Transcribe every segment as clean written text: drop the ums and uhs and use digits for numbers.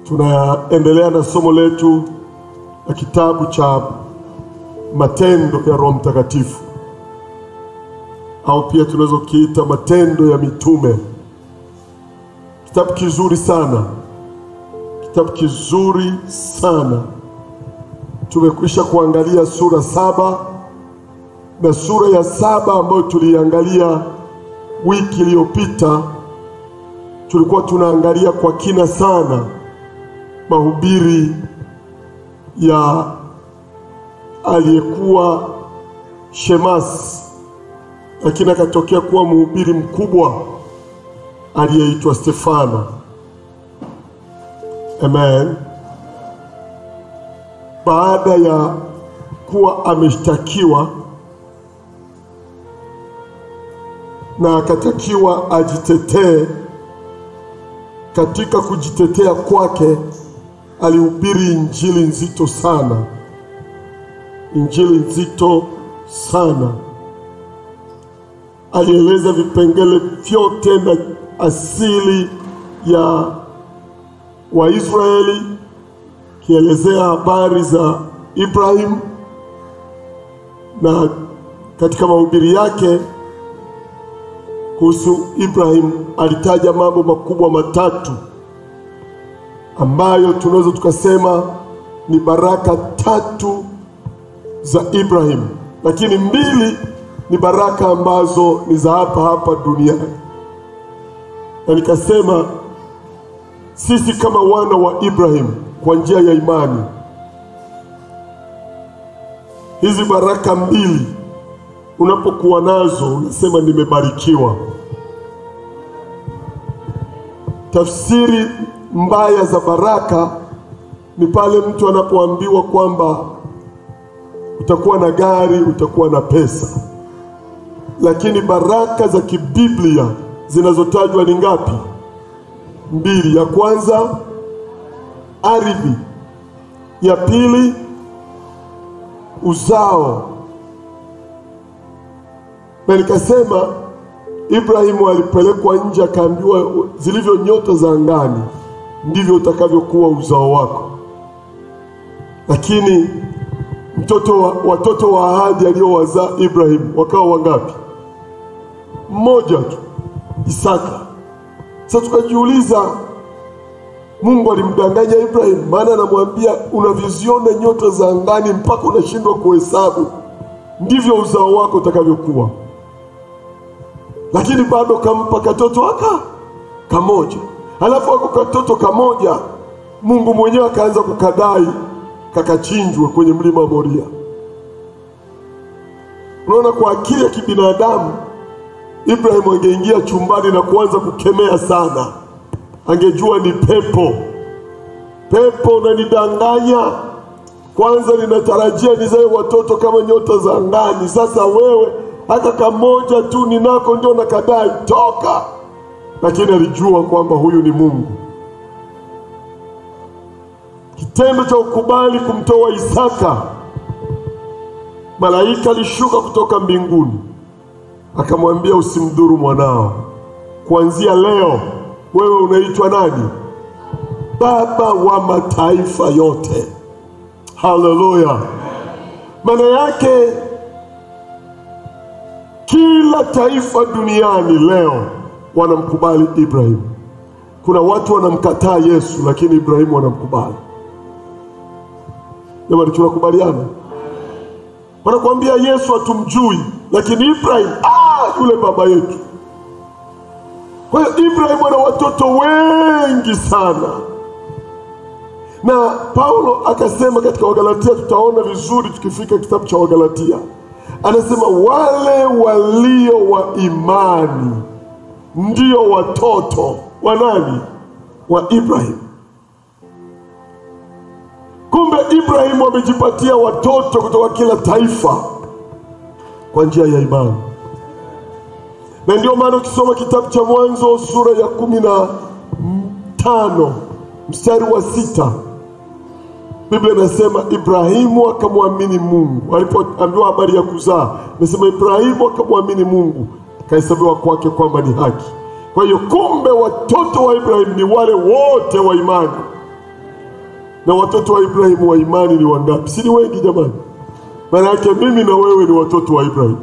Tunaendelea na somo letu la kitabu cha Matendo ya Roho Mtakatifu, au pia tunaweza kuita Matendo ya Mitume. Kitabu kizuri sana. Kitabu kizuri sana. Tumekwisha kuangalia sura 7, na sura ya 7 ambayo tuliangalia wiki iliyopita, tulikuwa tunaangalia kwa kina sana mahubiri ya aliyekuwa Shemasi, lakini akatokea kuwa mhubiri mkubwa aliyeitwa Stefano. Amen. Baada ya kuwa ameshtakiwa na akatakiwa ajitetee, katika kujitetea kwake alihubiri injili nzito sana. Injili nzito sana. Alieleza vipengele vyote na asili ya Waisraeli, kielezea habari za Ibrahim, na katika mahubiri yake kuhusu Ibrahim alitaja mambo makubwa matatu ambayo tunaweza tukasema ni baraka 3 za Ibrahim, lakini 2 ni baraka ambazo ni za hapa duniani. Na nikasema sisi kama wana wa Ibrahim kwa njia ya imani, hizi baraka 2 unapokuwa nazo unasema nimebarikiwa. Tafsiri mbaya za baraka ni pale mtu anapoambiwa kwamba utakuwa na gari, utakuwa na pesa. Lakini baraka za kibiblia zinazotajwa ni ngapi? 2. Ya kwanza ardhi, ya pili uzao. Na nikasema Ibrahimu alipelekwa nje, akaambiwa zilivyo nyota za angani ndivyo utakavyokuwa uzao wako. Lakini watoto wa ahadi aliowazaa Ibrahim wakawa wangapi? 1 tu, Isaka. Sasa tukajiuliza, Mungu alimdanganya Ibrahim? Maana anamwambia unaviziona nyota za angani mpaka unashindwa kuhesabu, ndivyo uzao wako utakavyokuwa. Lakini bado kampa katoto kamoja. Halafu wako katoto kamoja, Mungu mwenyewe akaanza kukadai kakachinjwe kwenye mlima Moria. Unaona, kwa akili ya kibinadamu Ibrahim angeingia chumbani na kuanza kukemea sana. Angejua ni pepo. Pepo unanidanganya. Kwanza ninatarajia nizae watoto kama nyota za angani. Sasa wewe hata kamoja tu ninako ndio nakadai, toka. Lakini alijua kwamba huyu ni Mungu. Kitendo cha ukubali kumtoa Isaka, malaika alishuka kutoka mbinguni akamwambia usimdhuru mwanao. Kuanzia leo wewe unaitwa nani? Baba wa mataifa yote. Haleluya. Maana yake kila taifa duniani leo wanamkubali Ibrahim. Kuna watu wanamkataa Yesu, lakini Ibrahim wanamkubali. Jamani, tunakubaliana? Wanakuambia Yesu hatumjui, lakini Ibrahim yule baba yetu. Kwa hiyo Ibrahim ana watoto wengi sana. Na Paulo akasema katika Wagalatia, tutaona vizuri tukifika kitabu cha Wagalatia, anasema wale walio wa imani ndio watoto wa nani? Wa Ibrahim. Kumbe Ibrahim amejipatia watoto kutoka kila taifa kwa njia ya imani. Na ndio maana ukisoma kitabu cha Mwanzo sura ya 15 mstari wa 6, Biblia inasema Ibrahimu akamwamini Mungu. Alipoambiwa habari ya kuzaa, inasema Ibrahimu akamwamini Mungu, kahesabiwa kwake kwamba ni haki. Kwa hiyo kumbe watoto wa Ibrahim ni wale wote wa imani. Na watoto wa Ibrahimu wa imani ni wangapi? Si ni wengi jamani? Maana yake mimi na wewe ni watoto wa Ibrahimu.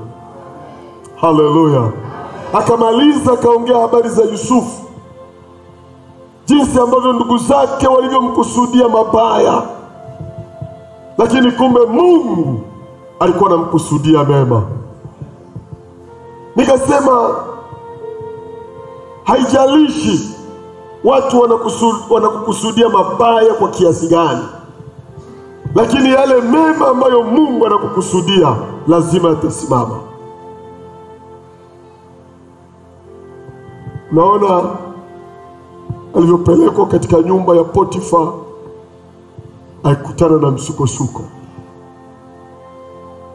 Haleluya. Akamaliza kaongea habari za Yusufu, jinsi ambavyo ndugu zake walivyomkusudia mabaya, lakini kumbe Mungu alikuwa anamkusudia mema. Nikasema haijalishi watu wanakukusudia mabaya kwa kiasi gani, lakini yale mema ambayo Mungu anakukusudia lazima yatasimama. Naona alivyopelekwa katika nyumba ya Potifa, alikutana na msukosuko.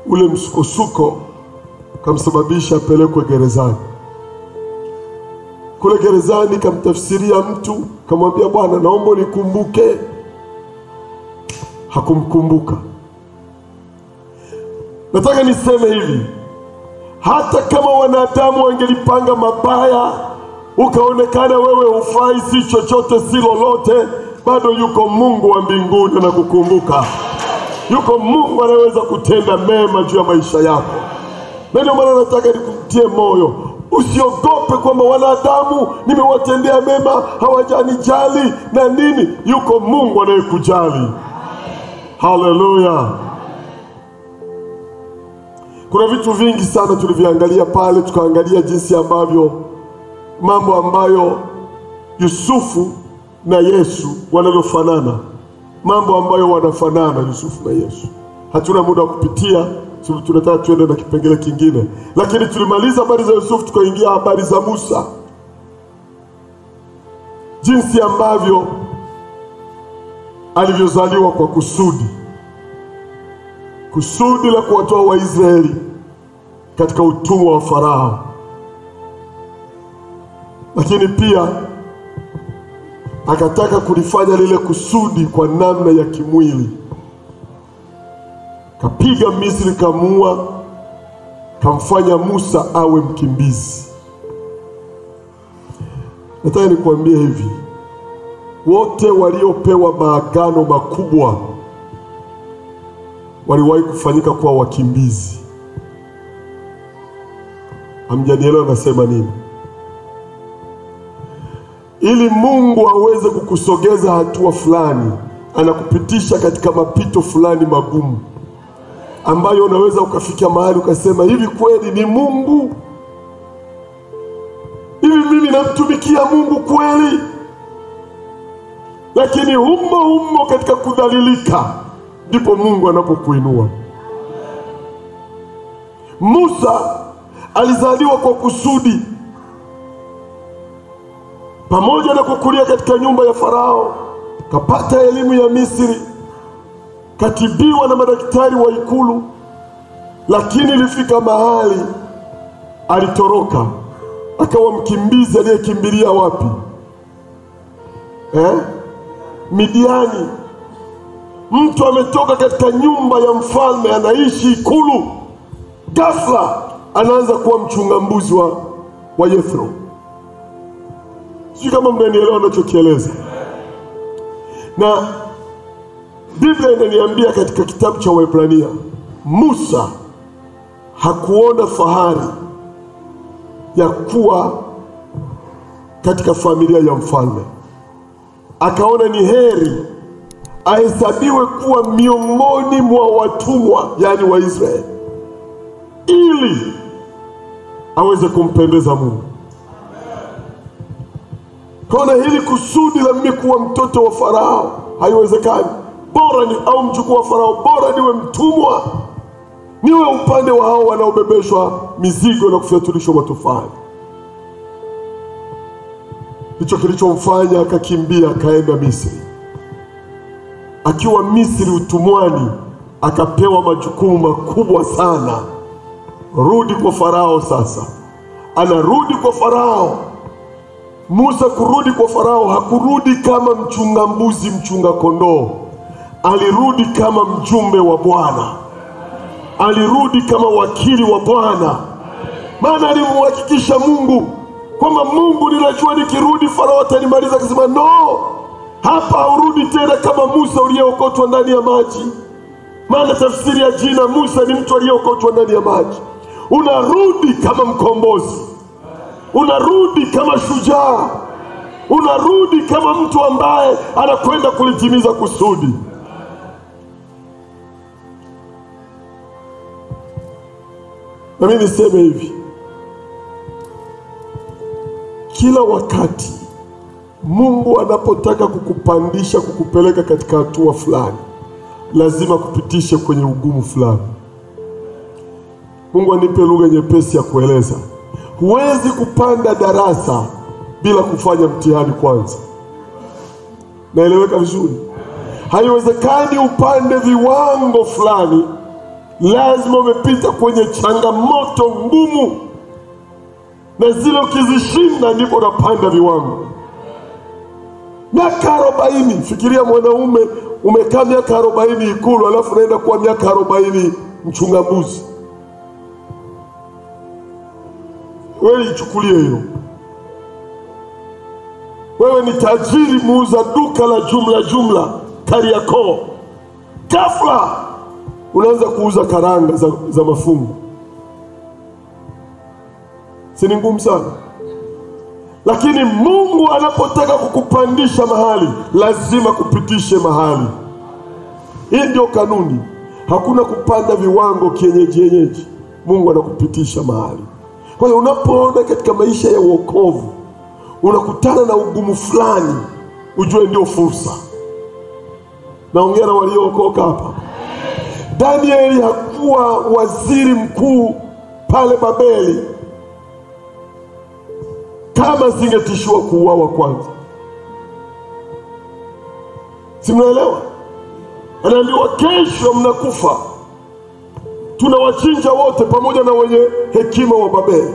Ule msukosuko kamsababisha apelekwe gerezani. Kule gerezani kamtafsiria mtu, kamwambia, Bwana naomba nikumbuke. Hakumkumbuka. Nataka niseme hivi, hata kama wanadamu wangelipanga mabaya, ukaonekana wewe hufai, si chochote si lolote, bado yuko Mungu wa mbinguni na kukumbuka. Yuko Mungu anayeweza kutenda mema juu ya maisha yako. Na ndio maana nataka nikutie moyo, usiogope kwamba wanadamu nimewatendea mema, hawajanijali na nini. Yuko Mungu anayekujali. Haleluya. Kuna vitu vingi sana tuliviangalia pale, tukaangalia jinsi ambavyo mambo ambayo Yusufu na Yesu wanavyofanana, mambo ambayo wanafanana Yusufu na Yesu. Hatuna muda wa kupitia, tunataka tuende na kipengele kingine. Lakini tulimaliza habari za Yusufu, tukaingia habari za Musa, jinsi ambavyo alivyozaliwa kwa kusudi la kuwatoa Waisraeli katika utumwa wa Farao. Lakini pia akataka kulifanya lile kusudi kwa namna ya kimwili. Kapiga Misri, kamuua, kamfanya Musa awe mkimbizi. Nataka nikwambie hivi, wote waliopewa maagano makubwa waliwahi kufanyika kuwa wakimbizi. Hamjanielewa nasema nini? Ili Mungu aweze kukusogeza hatua fulani, anakupitisha katika mapito fulani magumu, ambayo unaweza ukafika mahali ukasema, hivi kweli ni Mungu? Hivi mimi namtumikia Mungu kweli? Lakini humo katika kudhalilika ndipo Mungu anapokuinua. Musa alizaliwa kwa kusudi. Pamoja na kukulia katika nyumba ya Farao, kapata elimu ya Misri, katibiwa na madaktari wa ikulu, lakini ilifika mahali alitoroka, akawa mkimbizi aliyekimbilia wapi? Midiani. Mtu ametoka katika nyumba ya mfalme, anaishi ikulu, ghafla anaanza kuwa mchunga mbuzi wa Yethro. Sio kama mnanielewa ninachokieleza. Na Biblia inaniambia katika kitabu cha Waebrania, Musa hakuona fahari ya kuwa katika familia ya mfalme. Akaona ni heri ahesabiwe kuwa miongoni mwa watumwa, yani wa Israeli, ili aweze kumpendeza Mungu. Kaona hili kusudi la mimi kuwa mtoto wa Farao haiwezekani. Bora ni au mjukuu wa Farao, bora niwe mtumwa, niwe upande wa hao wanaobebeshwa mizigo na kufyatulishwa matofali. Hicho kilichomfanya akakimbia, akaenda Misri. Akiwa Misri utumwani, akapewa majukumu makubwa sana. Rudi kwa Farao sasa. Anarudi kwa Farao. Musa kurudi kwa Farao, hakurudi kama mchunga mbuzi, mchunga kondoo. Alirudi kama mjumbe wa Bwana. Alirudi kama wakili wa Bwana. Maana alimhakikisha Mungu kwamba, Mungu ninajua nikirudi Farao atanimaliza. Akasema no, Hapa urudi tena kama Musa uliyeokotwa ndani ya maji. Maana tafsiri ya jina Musa ni mtu aliyeokotwa ndani ya maji. Unarudi kama mkombozi. Unarudi kama shujaa. Unarudi kama mtu ambaye anakwenda kulitimiza kusudi. Na mimi niseme hivi, kila wakati Mungu anapotaka kukupandisha, kukupeleka katika hatua fulani, lazima kupitishe kwenye ugumu fulani. Mungu anipe lugha nyepesi ya kueleza. Huwezi kupanda darasa bila kufanya mtihani kwanza. Naeleweka vizuri? Haiwezekani upande viwango fulani, lazima umepita kwenye changamoto ngumu, na zile ukizishinda ndipo unapanda viwango. Miaka 40, fikiria mwanaume umekaa miaka 40 Ikulu, alafu unaenda kuwa miaka 40 mchunga mbuzi. Wewe ichukulie hiyo. Wewe ni tajiri muuza duka la jumla Kariakoo. Ghafla unaanza kuuza karanga za mafungu. Si ni ngumu sana? Lakini Mungu anapotaka kukupandisha mahali, lazima kupitishe mahali. Hii ndio kanuni. Hakuna kupanda viwango kienyeji. Mungu anakupitisha mahali. Kwa hiyo unapoona katika maisha ya wokovu unakutana na ugumu fulani, ujue ndio fursa. Naongea na waliookoka hapa. Danieli hakuwa waziri mkuu pale Babeli kama singetishiwa kuuawa kwanza. Si mnaelewa? Anaambiwa kesho mnakufa. Tunawachinja wote pamoja na wenye hekima wa Babeli.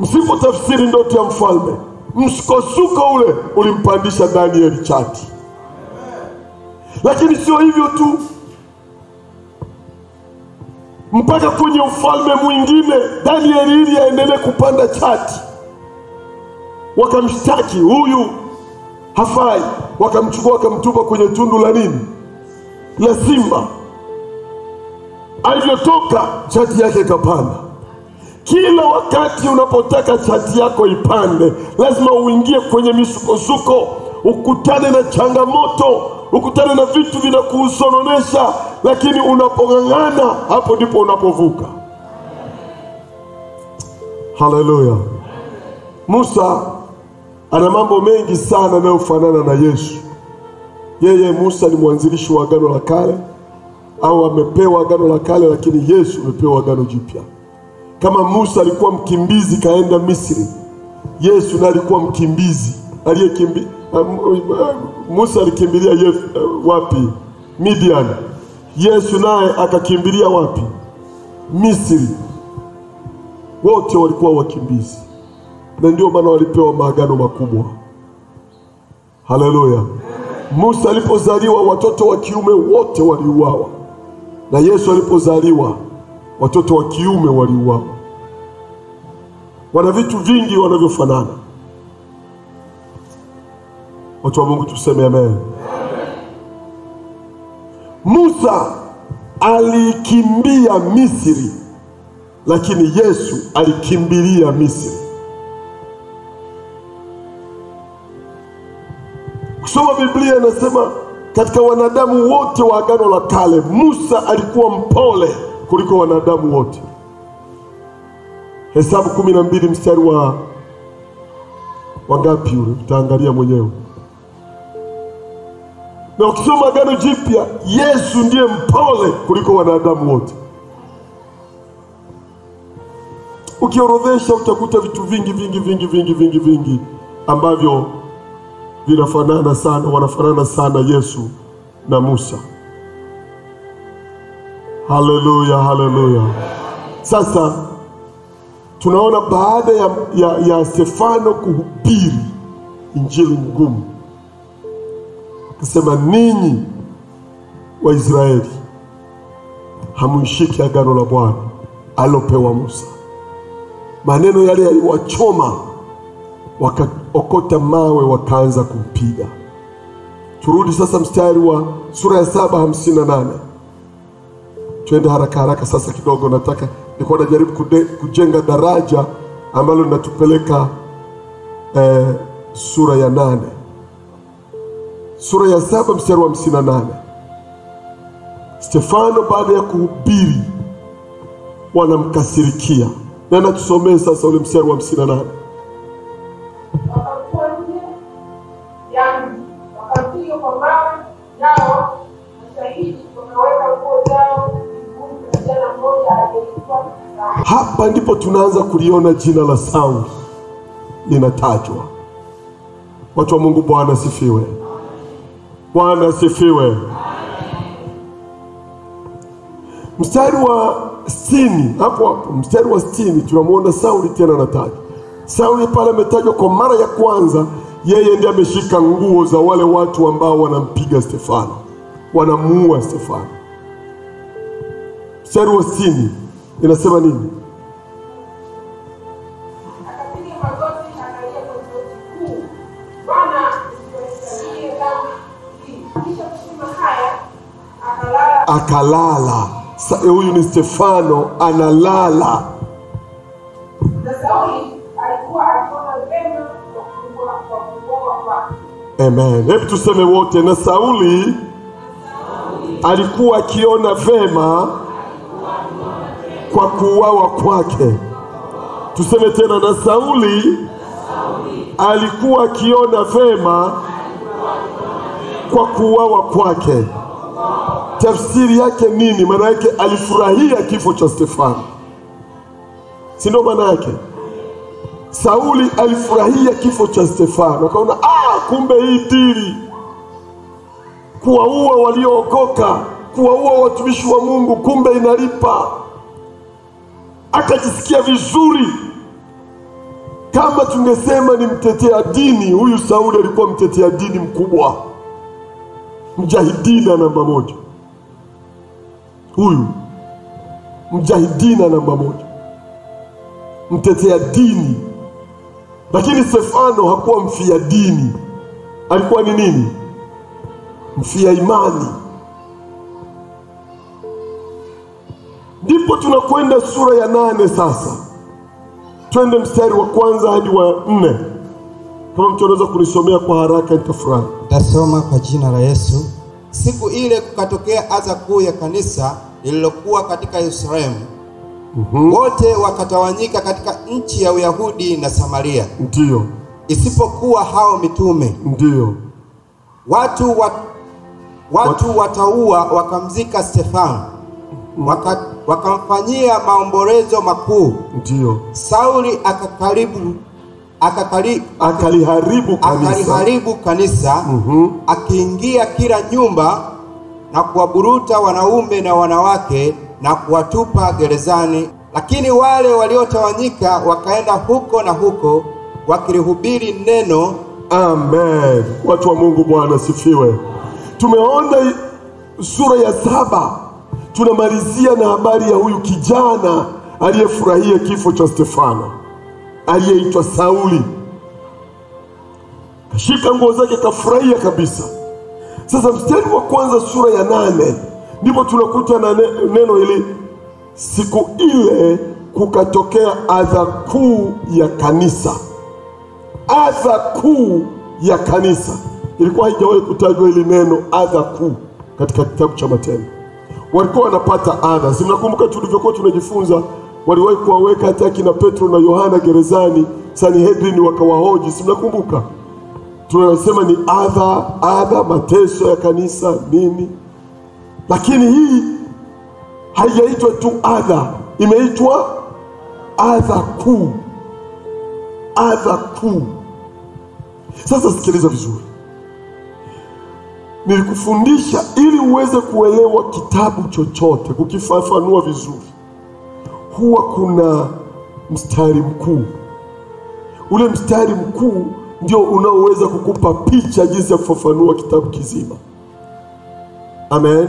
Msipo tafsiri ndoto ya mfalme, msukosuko ule ulimpandisha Danieli chati. Lakini sio hivyo tu, mpaka kwenye ufalme mwingine Danieli ili aendelee kupanda chati, wakamshtaki huyu hafai, wakamchukua wakamtupa kwenye tundu la nini? La simba. Alivyotoka chati yake ikapanda. Kila wakati unapotaka chati yako ipande, lazima uingie kwenye misukosuko, ukutane na changamoto, ukutane na vitu vinakusononesha, lakini unapong'ang'ana, hapo ndipo unapovuka. Haleluya. Musa ana mambo mengi sana yanayofanana na Yesu. Yeye Musa ni mwanzilishi wa agano la kale, au amepewa agano la kale, lakini Yesu amepewa agano jipya. Kama Musa alikuwa mkimbizi kaenda Misri, Yesu naye alikuwa mkimbizi aliyekimbia. Musa alikimbilia wapi? Midian. Yesu naye akakimbilia wapi? Misri. Wote walikuwa wakimbizi, na ndio maana walipewa maagano makubwa. Haleluya. Musa alipozaliwa watoto wa kiume wote waliuawa, na Yesu alipozaliwa watoto wa kiume waliuawa. Wana vitu vingi wanavyofanana. Watu wa Mungu tuseme amen. Musa alikimbia Misri, lakini Yesu alikimbilia Misri. Kusoma Biblia inasema katika wanadamu wote wa agano la kale, Musa alikuwa mpole kuliko wanadamu wote. Hesabu 12 mstari wa ngapi ule? Utaangalia mwenyewe. Na ukisoma agano jipya, Yesu ndiye mpole kuliko wanadamu wote. Ukiorodhesha utakuta vitu vingi ambavyo wanafanana sana Yesu na Musa. Haleluya. Sasa tunaona baada ya Stefano kuhubiri injili ngumu, akasema ninyi wa Israeli hamuishiki agano la Bwana alopewa Musa. Maneno yale yaliwachoma wakaokota mawe wakaanza kumpiga. Turudi sasa mstari wa sura ya 7:58. Twende haraka haraka sasa kidogo, nataka nilikuwa najaribu kujenga daraja ambalo linatupeleka sura ya 8. Sura ya 7 mstari wa 58. Stefano baada ya kuhubiri wanamkasirikia. Na tusomee sasa ule mstari wa 58. Wakapiga kwa mawe nao mashahidi wakaweka nguo zao na kijana mmoja aliyeitwa Sauli. Hapa ndipo tunaanza kuliona jina la Sauli linatajwa. Watu wa Mungu, Bwana asifiwe. Bwana asifiwe. Mstari wa 60, hapo mstari wa 60 tunamuona Sauli tena anatajwa. Sauli pale ametajwa kwa mara ya kwanza. Yeye ndiye ameshika nguo za wale watu ambao wanampiga Stefano, wanamuua Stefano. Mstari wa 60 inasema nini? Akapiga magoti akalia kwa sauti kuu, Bwana usiwasamehe dhambi hii. Kisha kusema haya akalala. Huyu ni Stefano analala. Na Sauli alikuwa akiona vema kwa kuuawa kwake. Amen. Hebu tuseme wote, na Sauli alikuwa akiona vema kwa kuuawa kwake. Tuseme tena, na Sauli alikuwa akiona vema kwa kuuawa kwake. Tafsiri yake nini? Maana yake alifurahia kifo cha Stefano, si ndio maana yake? Sauli alifurahia kifo cha Stefano, akaona kumbe hii dili kuwaua waliookoka, kuwaua watumishi wa Mungu, kumbe inalipa. Akajisikia vizuri. Kama tungesema ni mtetea dini, huyu Sauli alikuwa mtetea dini mkubwa, mjahidina namba 1. Huyu mjahidina namba 1, mtetea dini. Lakini Stefano hakuwa mfia dini. Alikuwa ni nini? Mfia imani. Ndipo tunakwenda sura ya 8 sasa. Twende mstari wa 1 hadi wa 4. Kama mtu anaweza kunisomea kwa haraka nitafurahi. Nitasoma kwa jina la Yesu. Siku ile kukatokea adha kuu ya kanisa lililokuwa katika Yerusalemu. Wote wakatawanyika katika nchi ya Uyahudi na Samaria. Ndiyo. Isipokuwa hao mitume. Ndiyo. Watu wataua wakamzika Stefano. Wakamfanyia maombolezo makuu. Ndiyo. Sauli akaliharibu kanisa. Akiingia kila nyumba na kuwaburuta wanaume na wanawake na kuwatupa gerezani. Lakini wale waliotawanyika wakaenda huko na huko wakilihubiri neno. Amen. Watu wa Mungu, Bwana sifiwe. Tumeona sura ya 7. Tunamalizia na habari ya huyu kijana aliyefurahia kifo cha Stefano, aliyeitwa Sauli. Kashika nguo zake kafurahia kabisa. Sasa mstari wa 1 sura ya 8 ndipo tunakuta na neno hili, siku ile kukatokea adha kuu ya kanisa. Adha kuu ya kanisa. Ilikuwa haijawahi kutajwa hili neno adha kuu katika kitabu cha Matendo. Walikuwa wanapata adha. Si mnakumbuka tulivyokuwa tunajifunza, waliwahi kuwaweka hata kina Petro na Yohana gerezani, Sanhedrin wakawahoji. Si mnakumbuka? Tunasema ni adha, mateso ya kanisa nini. Lakini hii haijaitwa tu adha, imeitwa adha kuu. Adha kuu. Sasa sikiliza vizuri. Nilikufundisha ili uweze kuelewa kitabu chochote, kukifafanua vizuri, huwa kuna mstari mkuu. Ule mstari mkuu ndio unaoweza kukupa picha jinsi ya kufafanua kitabu kizima. Amen.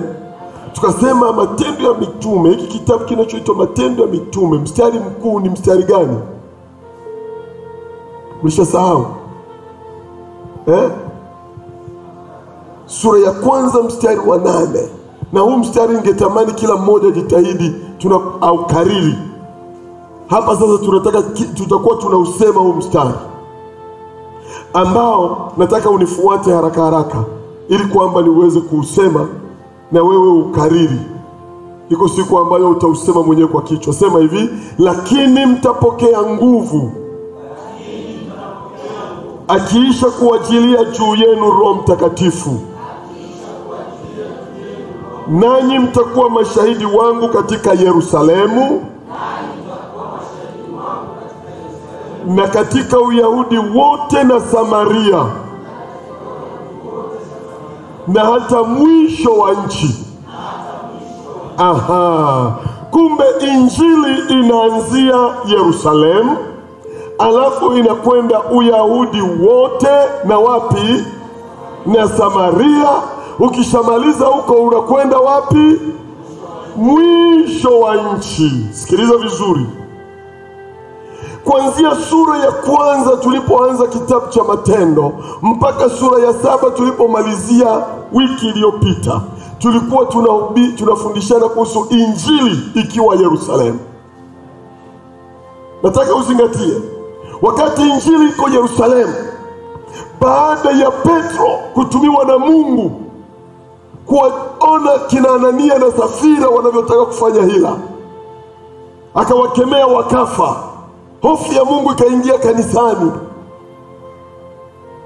Tukasema Matendo ya Mitume, hiki kitabu kinachoitwa Matendo ya Mitume, mstari mkuu ni mstari gani? Mlishasahau? Sura ya kwanza mstari wa 8. Na huu mstari ningetamani kila mmoja jitahidi au kariri. Hapa sasa tutakuwa tunausema huu mstari ambao nataka unifuate haraka haraka ili kwamba niweze kuusema na wewe ukariri. Iko siku ambayo utausema mwenyewe kwa kichwa. Sema hivi: lakini mtapokea nguvu akiisha kuajilia juu yenu Roho Mtakatifu, nanyi mtakuwa mashahidi wangu katika Yerusalemu na katika Uyahudi wote na Samaria na hata mwisho wa nchi. Kumbe injili inaanzia Yerusalemu, alafu inakwenda Uyahudi wote na wapi? Na Samaria. Ukishamaliza huko unakwenda wapi? Mwisho wa nchi. Sikiliza vizuri. Kuanzia sura ya kwanza tulipoanza kitabu cha Matendo mpaka sura ya 7 tulipomalizia wiki iliyopita, tulikuwa tunafundishana kuhusu injili ikiwa Yerusalemu. Nataka uzingatie, wakati injili iko Yerusalemu, baada ya Petro kutumiwa na Mungu kuwaona kina Anania na Safira wanavyotaka kufanya hila, akawakemea wakafa, hofu ya Mungu ikaingia kanisani.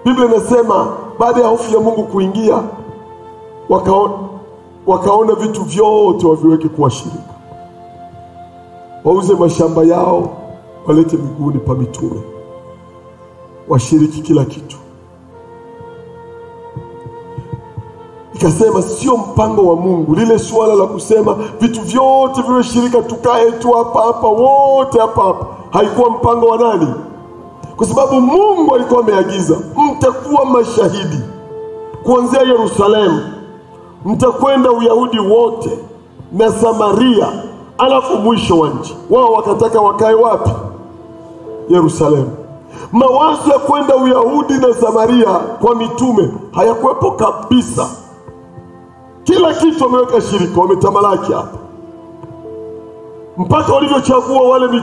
Biblia inasema baada ya hofu ya Mungu kuingia, wakaona vitu vyote waviweke kuwa shirika, wauze mashamba yao walete miguuni pa mitume, washiriki kila kitu. Ikasema sio mpango wa Mungu lile swala la kusema vitu vyote viwe shirika, tukae tu hapa wote hapa. Haikuwa mpango wa nani? Kwa sababu Mungu alikuwa ameagiza, mtakuwa mashahidi kuanzia Yerusalemu, mtakwenda Uyahudi wote na Samaria, alafu mwisho wa nchi. Wao wakataka wakae wapi? Yerusalemu. Mawazo ya kwenda Uyahudi na Samaria kwa mitume hayakuwepo kabisa. Kila kitu wameweka shirika, wametamalaki hapa. Mpaka walivyochagua wale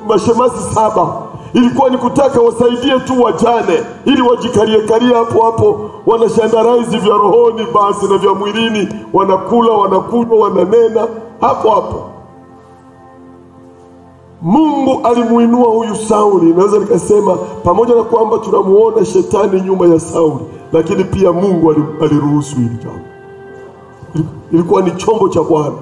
mashemasi 7, ilikuwa ni kutaka wasaidie tu wajane ili wajikarie hapo, wanashandaraizi vya rohoni basi na vya mwilini, wanakula, wanakunywa, wananena hapo. Mungu alimuinua huyu Sauli. Naweza nikasema pamoja na kwamba tunamuona shetani nyuma ya Sauli, lakini pia Mungu aliruhusu hili jambo. Ilikuwa ni chombo cha Bwana.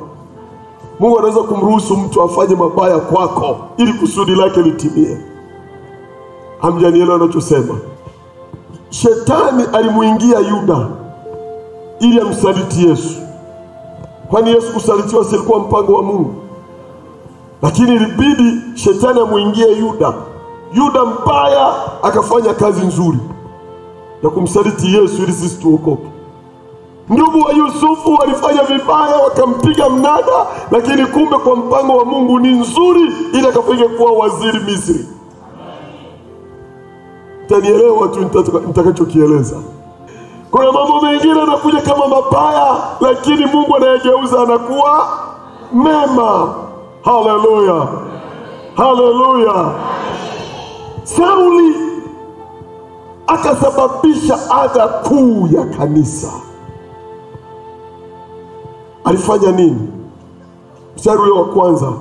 Mungu anaweza kumruhusu mtu afanye mabaya kwako ili kusudi lake litimie. Hamjanielewa ninachosema? Shetani alimuingia Yuda ili amsaliti Yesu. Kwani Yesu kusalitiwa si ilikuwa mpango wa Mungu? Lakini ilibidi shetani amuingie Yuda. Yuda mbaya akafanya kazi nzuri ya kumsaliti Yesu ili sisi tuokoke. Ndugu wa Yusufu walifanya vibaya, wakampiga mnada, lakini kumbe kwa mpango wa Mungu ni nzuri ili akafike kuwa waziri Misri. Tanielewa tu nitakachokieleza. Kuna mambo mengine yanakuja kama mabaya, lakini Mungu anayegeuza anakuwa mema. Haleluya. Haleluya. Sauli akasababisha adha kuu ya kanisa. Alifanya nini? Mstari ule wa kwanza,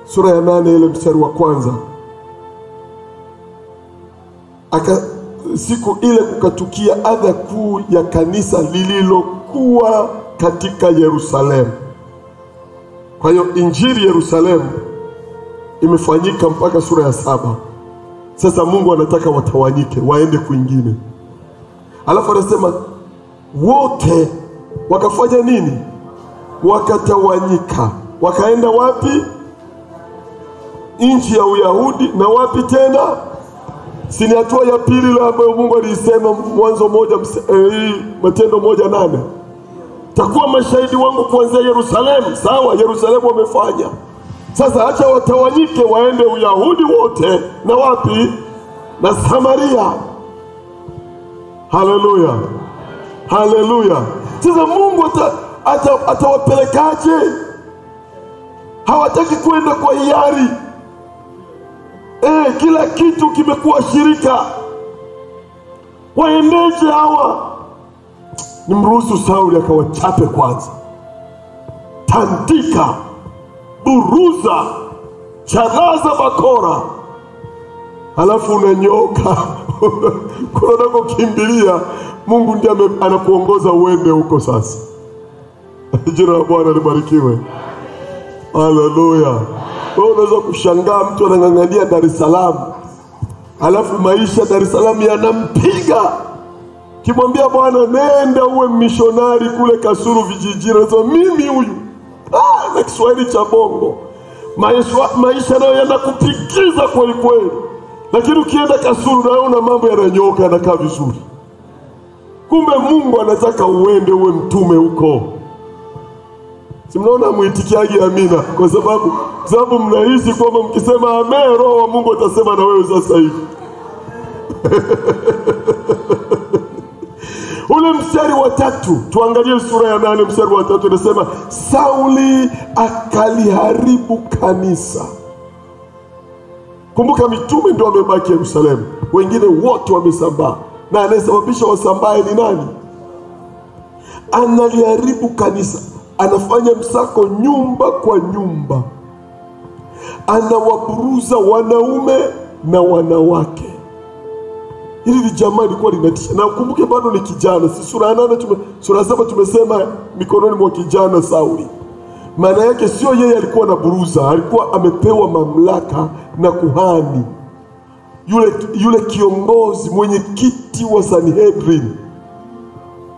sura ya 8 ile mstari wa kwanza. Siku ile kukatukia adha kuu ya kanisa lililokuwa katika Yerusalemu. Kwa hiyo injili Yerusalemu imefanyika mpaka sura ya 7. Sasa Mungu anataka watawanyike waende kwingine. Alafu anasema wote wakafanya nini? Wakatawanyika. Wakaenda wapi? Nchi ya Uyahudi na wapi tena? Si ni hatua ya pili la ambayo Mungu alisema Mwanzo 1 Matendo 1:8. Takuwa mashahidi wangu kuanzia Yerusalemu. Sawa, Yerusalemu wamefanya. Sasa acha watawanyike waende Uyahudi wote na wapi? Na Samaria. Haleluya, haleluya. Sasa Mungu atawapelekaje? Hawataki kwenda kwa hiari. Kila kitu kimekuwa shirika. Waendeje hawa? Nimruhusu Sauli akawachape kwanza. Tandika, buruza, charaza bakora. Halafu unanyoka. Kuna kukimbilia. Mungu ndiye anakuongoza uende huko sasa. Jina la Bwana libarikiwe. Haleluya. Wewe unaweza kushangaa mtu anang'ang'ania Dar es Salaam. Halafu maisha Dar es Salaam yanampiga. Kimwambia Bwana nenda uwe missionary kule Kasulu vijijini, anasema mimi huyu. Na Kiswahili cha bongo. Maisha nayo yanakupikiza kweli kweli. Lakini ukienda Kasulu unaona mambo yananyoka, yanakaa vizuri. Kumbe Mungu anataka uende uwe mtume huko. Si mnaona muitikiaje amina? Kwa sababu mnahisi kwamba mkisema amen Roho wa Mungu atasema na wewe sasa hivi. Ule mstari wa 3, tuangalie sura ya 8 mstari wa 3 inasema Sauli akaliharibu kanisa. Kumbuka mitume ndio wamebaki Yerusalemu, wengine wote wamesambaa. Na anayesababisha wasambae ni nani? Analiharibu kanisa. Anafanya msako nyumba kwa nyumba. Anawaburuza wanaume na wanawake. Hili jamaa lilikuwa linatisha. Na ukumbuke bado ni kijana. Si sura 8 sura 7 tumesema mikononi mwa kijana Sauli. Maana yake sio yeye alikuwa na buruza, alikuwa amepewa mamlaka na kuhani. Yule kiongozi, mwenye kiti wa Sanhedrin,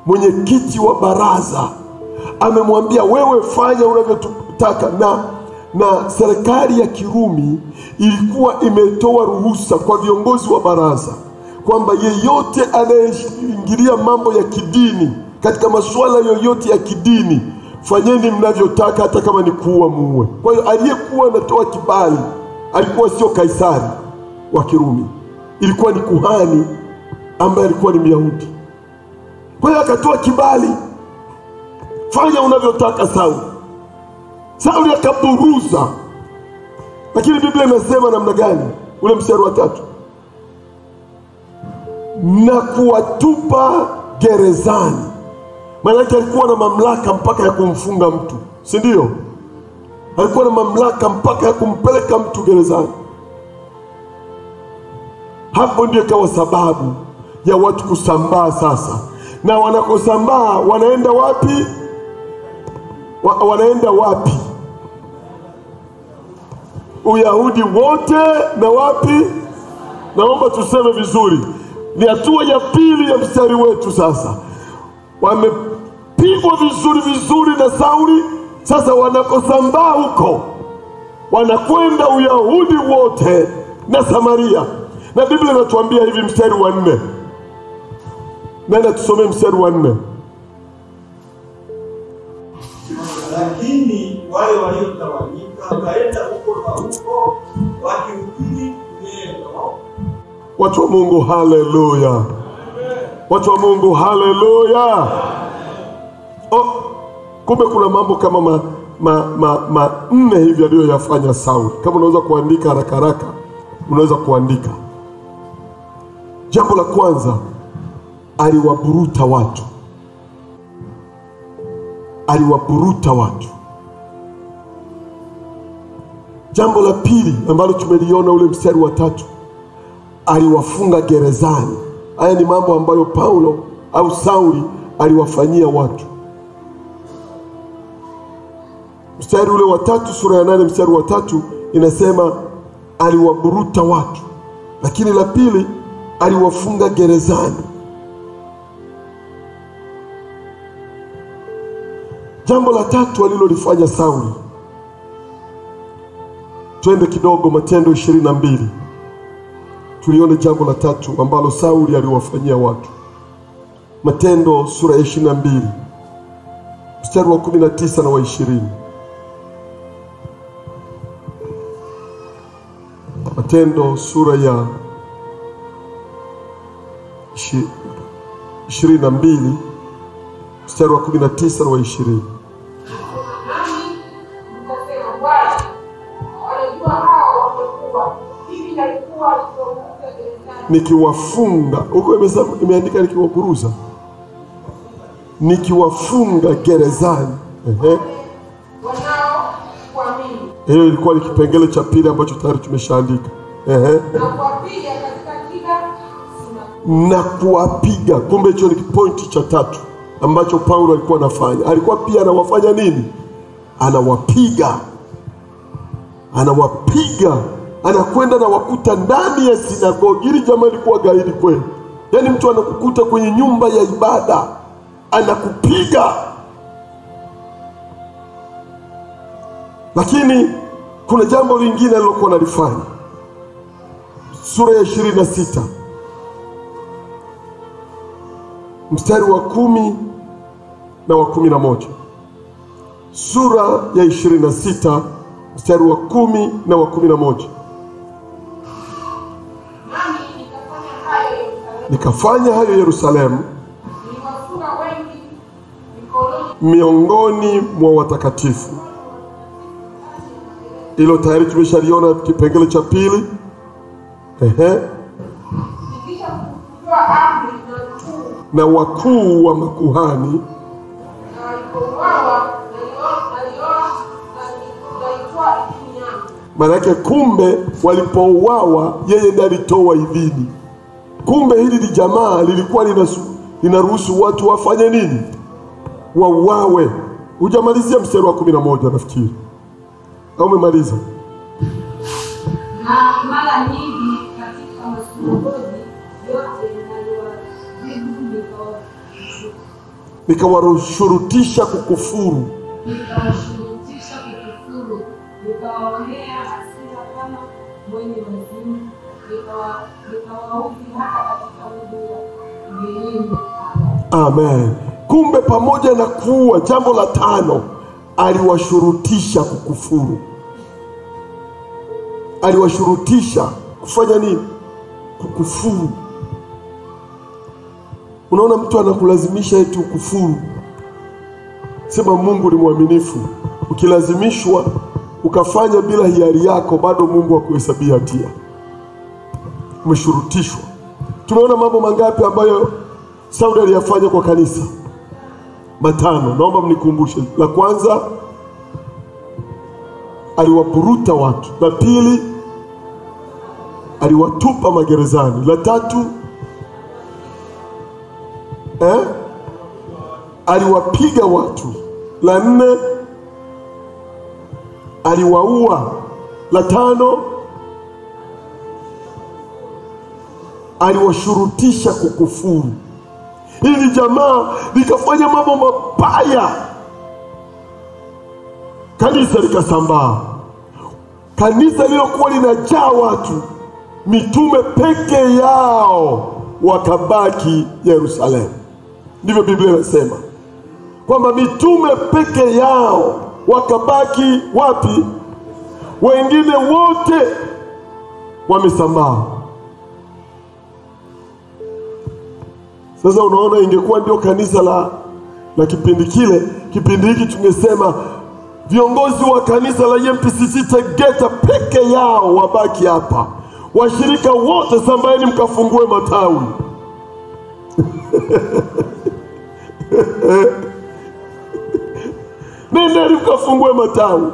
mwenye kiti wa baraza, amemwambia wewe fanya unavyotaka. Na serikali ya Kirumi ilikuwa imetoa ruhusa kwa viongozi wa baraza kwamba yeyote anayeingilia mambo ya kidini, katika masuala yoyote ya kidini, fanyeni mnavyotaka, hata kama ni kuua muue. Kwa hiyo aliyekuwa anatoa kibali alikuwa sio Kaisari wa Kirumi, ilikuwa ni kuhani ambaye alikuwa ni Myahudi. Kwa hiyo akatoa kibali, fanya unavyotaka Sauli akaburuza. Lakini Biblia inasema namna gani? Ule mstari wa 3, na kuwatupa gerezani. Maana yake alikuwa na mamlaka mpaka ya kumfunga mtu, si ndio? Alikuwa na mamlaka mpaka ya kumpeleka mtu gerezani. Hapo ndio ikawa sababu ya watu kusambaa sasa. Na wanakosambaa wanaenda wapi? Wanaenda wapi? Uyahudi wote na wapi? Naomba tuseme vizuri. Ni hatua ya pili ya mstari wetu sasa. Wamepigwa vizuri na Sauli. Sasa wanakosambaa huko, wanakwenda Uyahudi wote na Samaria. Na Biblia inatuambia hivi mstari wa 4. Nenda tusome mstari wa 4. Lakini wale waliotawanyika wakaenda huko na huko wakihubiri neno. Watu wa Mungu, haleluya. Watu wa Mungu, haleluya. Kumbe kuna mambo kama 4 hivi aliyoyafanya Sauli. Kama unaweza kuandika haraka unaweza kuandika. Jambo la kwanza, aliwaburuta watu. Jambo la pili ambalo tumeliona ule mstari wa 3, aliwafunga gerezani. Haya ni mambo ambayo Paulo au Sauli aliwafanyia watu. Mstari ule wa 3 sura ya 8 mstari wa 3 inasema aliwaburuta watu. Lakini la pili, aliwafunga gerezani. Jambo la 3 alilolifanya Sauli, twende kidogo Matendo 22. Tulione jambo la 3 ambalo Sauli aliwafanyia watu. Matendo sura ya 22 mstari wa 19 na wa 20. Matendo sura ya 22 mstari wa 19 na wa 20. Nikiwafunga, huko imeandika nikiwaburuza, nikiwafunga gerezani. Hiyo ilikuwa ni kipengele cha pili ambacho tayari tumeshaandika. Na kuwapiga. Kumbe hicho ni pointi cha tatu ambacho Paulo alikuwa anafanya. Alikuwa pia anawafanya nini? Anawapiga. Anakwenda na wakuta ndani ya sinagogi. Hili jamaa lilikuwa gaidi kweli. Yaani mtu anakukuta kwenye nyumba ya ibada, anakupiga. Lakini kuna jambo lingine alilokuwa analifanya. Sura ya 26 mstari wa 10 na wa 11. Sura ya 26 mstari wa 10 na wa 11. Nikafanya hayo Yerusalemu miongoni mwa watakatifu. Hilo tayari tumeshaliona kipengele cha pili. Na wakuu wa makuhani Manake kumbe walipouawa yeye ndiye alitoa idhini. Kumbe hili ni jamaa lilikuwa linaruhusu watu wafanye nini? Wauawe. Hujamalizia mstari wa 11 nafikiri. Au umemaliza? Na mara nyingi katika masinagogi yote nikawashurutisha kukufuru. Nikawaonea hasira kama mwenye wazimu, nikawaudhi hata katika ugenini. Amen. Kumbe pamoja na kuua, jambo la 5, aliwashurutisha kukufuru. Aliwashurutisha kufanya nini? Kukufuru. Unaona mtu anakulazimisha eti ukufuru. Sema Mungu ni mwaminifu. Ukilazimishwa ukafanya bila hiari yako, bado Mungu hakuhesabia hatia. Umeshurutishwa. Tumeona mambo mangapi ambayo Sauli aliyafanya kwa kanisa? 5. Naomba mnikumbushe. La kwanza, aliwapuruta watu. La pili, aliwatupa magerezani. La 3, aliwapiga watu. La 4, aliwaua. La 5, aliwashurutisha kukufuru. Hili jamaa likafanya mambo mabaya. Kanisa likasambaa. Kanisa lilokuwa linajaa watu, mitume peke yao wakabaki Yerusalemu. Ndivyo Biblia inasema. Kwamba mitume peke yao wakabaki wapi? Wengine wote wamesambaa. Sasa unaona, ingekuwa ndio kanisa la kipindi kile, kipindi hiki tungesema viongozi wa kanisa la MPCC Tegeta peke yao wabaki hapa. Washirika wote sambaeni mkafungue matawi. Nendeni mkafungue matawi.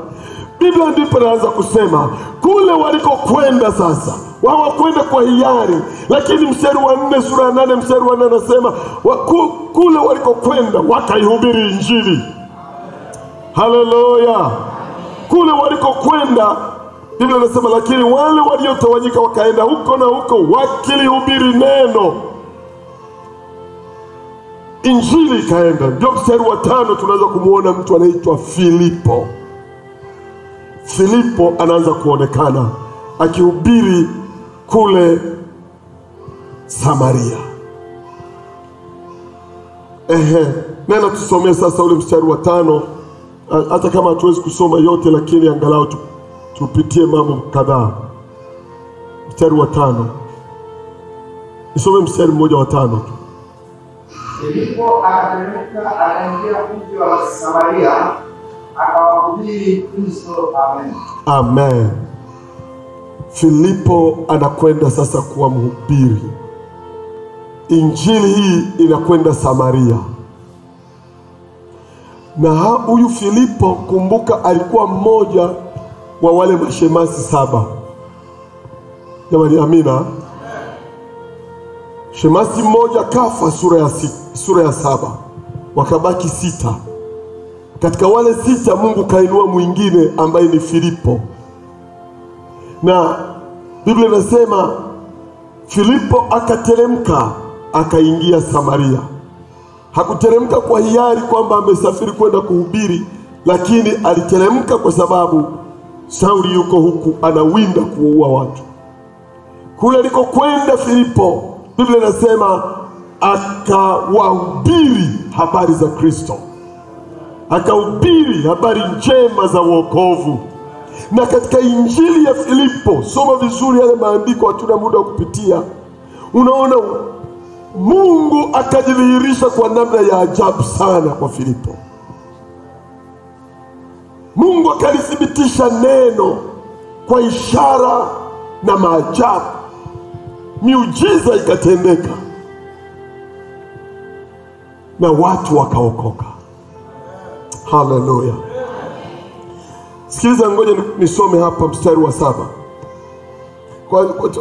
Biblia ndipo inaanza kusema kule walikokwenda sasa. Wao kwenda kwa hiari, lakini mstari wa 4 sura ya 8 mstari wa 4 anasema kule walikokwenda wakaihubiri injili. Haleluya. Kule walikokwenda, Biblia inasema lakini wale waliotawanyika wakaenda huko na huko wakilihubiri neno. Injili ikaenda. Ndio mstari wa 5 tunaweza kumuona mtu anaitwa Filipo. Filipo anaanza kuonekana akihubiri kule Samaria. Nena tusomee sasa ule mstari wa 5. Hata kama hatuwezi kusoma yote, lakini angalau tupitie mambo kadhaa. mstari wa 5. Nisome mstari mmoja wa 5 tu. Filipo akateremka akaingia mji wa Samaria akawahubiri Kristo. Amen. Amen. Filipo anakwenda sasa kuwa mhubiri. Injili hii inakwenda Samaria. Na huyu Filipo, kumbuka, alikuwa mmoja wa wale mashemasi 7. Jamani, amina. Shemasi mmoja kafa sura ya 7. Wakabaki 6. Katika wale 6 Mungu kainua mwingine ambaye ni Filipo. Na Biblia inasema Filipo akateremka akaingia Samaria. Hakuteremka kwa hiari kwamba amesafiri kwenda kuhubiri, lakini aliteremka kwa sababu Sauli yuko huku anawinda kuua watu. Kule alikokwenda Filipo, Biblia inasema akawahubiri habari za Kristo. Akahubiri habari njema za wokovu. Na katika injili ya Filipo, soma vizuri yale maandiko, hatuna muda wa kupitia. Unaona Mungu akajidhihirisha kwa namna ya ajabu sana kwa Filipo. Mungu akalithibitisha neno kwa ishara na maajabu. Miujiza ikatendeka na watu wakaokoka. Haleluya. Sikiliza, ngoja nisome hapa mstari wa 7.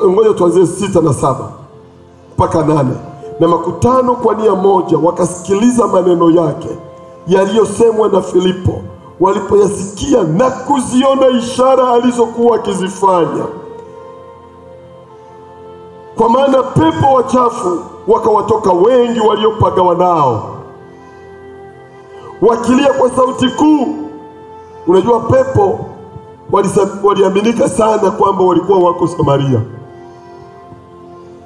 Ngoja tuanzie 6 na 7 mpaka 8. Na makutano kwa nia moja wakasikiliza maneno yake yaliyosemwa na Filipo. Walipoyasikia na kuziona ishara alizokuwa akizifanya, kwa maana pepo wachafu wakawatoka wengi waliopagawa nao, wakilia kwa sauti kuu. Unajua pepo waliaminika sana kwamba walikuwa wako Samaria.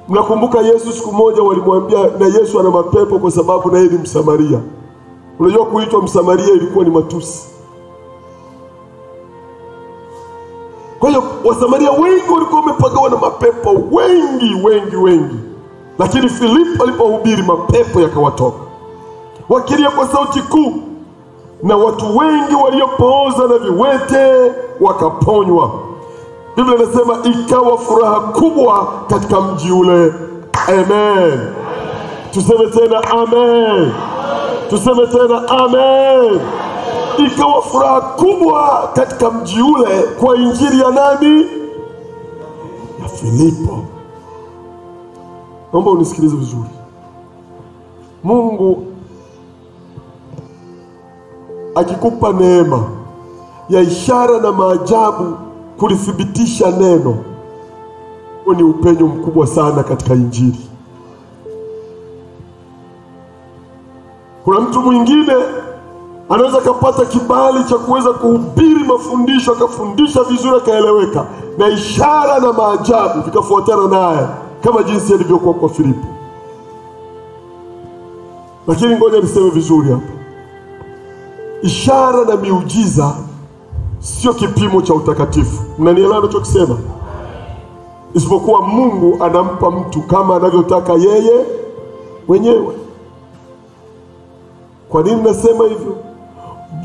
Mnakumbuka Yesu siku moja walimwambia, na Yesu ana mapepo kwa sababu na yeye ni Msamaria. Unajua kuitwa Msamaria ilikuwa ni matusi. Kwa hiyo Wasamaria wengi walikuwa wamepagawa na mapepo, wengi. Lakini Filipo alipohubiri, mapepo yakawatoka, wakilia kwa sauti kuu, na watu wengi waliopooza na viwete wakaponywa. Biblia inasema ikawa furaha kubwa katika mji ule. Amen. Tuseme tena amen. Tuseme tena amen. Ikawa furaha kubwa katika mji ule kwa injili ya nani? Ya Filipo. Naomba unisikilize vizuri. Mungu akikupa neema ya ishara na maajabu kulithibitisha neno, huo ni upenyo mkubwa sana katika injili. Kuna mtu mwingine anaweza kupata kibali cha kuweza kuhubiri mafundisho, akafundisha vizuri, akaeleweka, na ishara na maajabu vikafuatana naye kama jinsi ilivyokuwa kwa Filipo. Lakini ngoja niseme vizuri hapa, ishara na miujiza sio kipimo cha utakatifu. Mnanielewa ninachokisema? Isipokuwa Mungu anampa mtu kama anavyotaka yeye mwenyewe. Kwa nini nasema hivyo?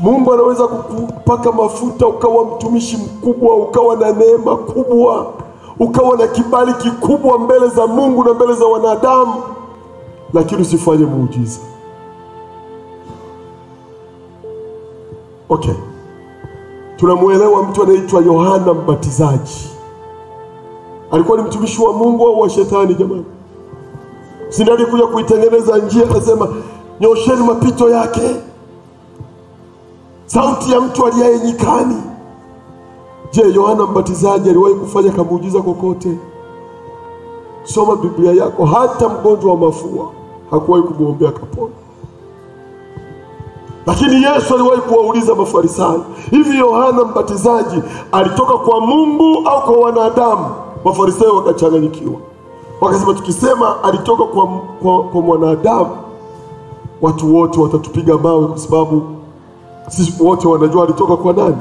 Mungu anaweza kukupaka mafuta ukawa mtumishi mkubwa, ukawa na neema kubwa, ukawa na kibali kikubwa mbele za Mungu na mbele za wanadamu, lakini usifanye muujiza. Okay. Tunamuelewa mtu anaitwa Yohana Mbatizaji. Alikuwa ni mtumishi wa Mungu au wa shetani jamani? Si ndiye alikuja kuitengeneza njia, akasema nyosheni mapito yake, sauti ya mtu aliye nyikani. Je, Yohana Mbatizaji aliwahi kufanya kamuujiza kokote? Soma Biblia yako, hata mgonjwa wa mafua hakuwahi kumwombea kapona. Lakini Yesu aliwahi kuwauliza Mafarisayo, hivi Yohana Mbatizaji alitoka kwa Mungu au kwa wanadamu? Mafarisayo wakachanganyikiwa, wakasema tukisema alitoka kwa mwanadamu, watu wote watatupiga mawe, kwa sababu sisi wote wanajua alitoka kwa nani.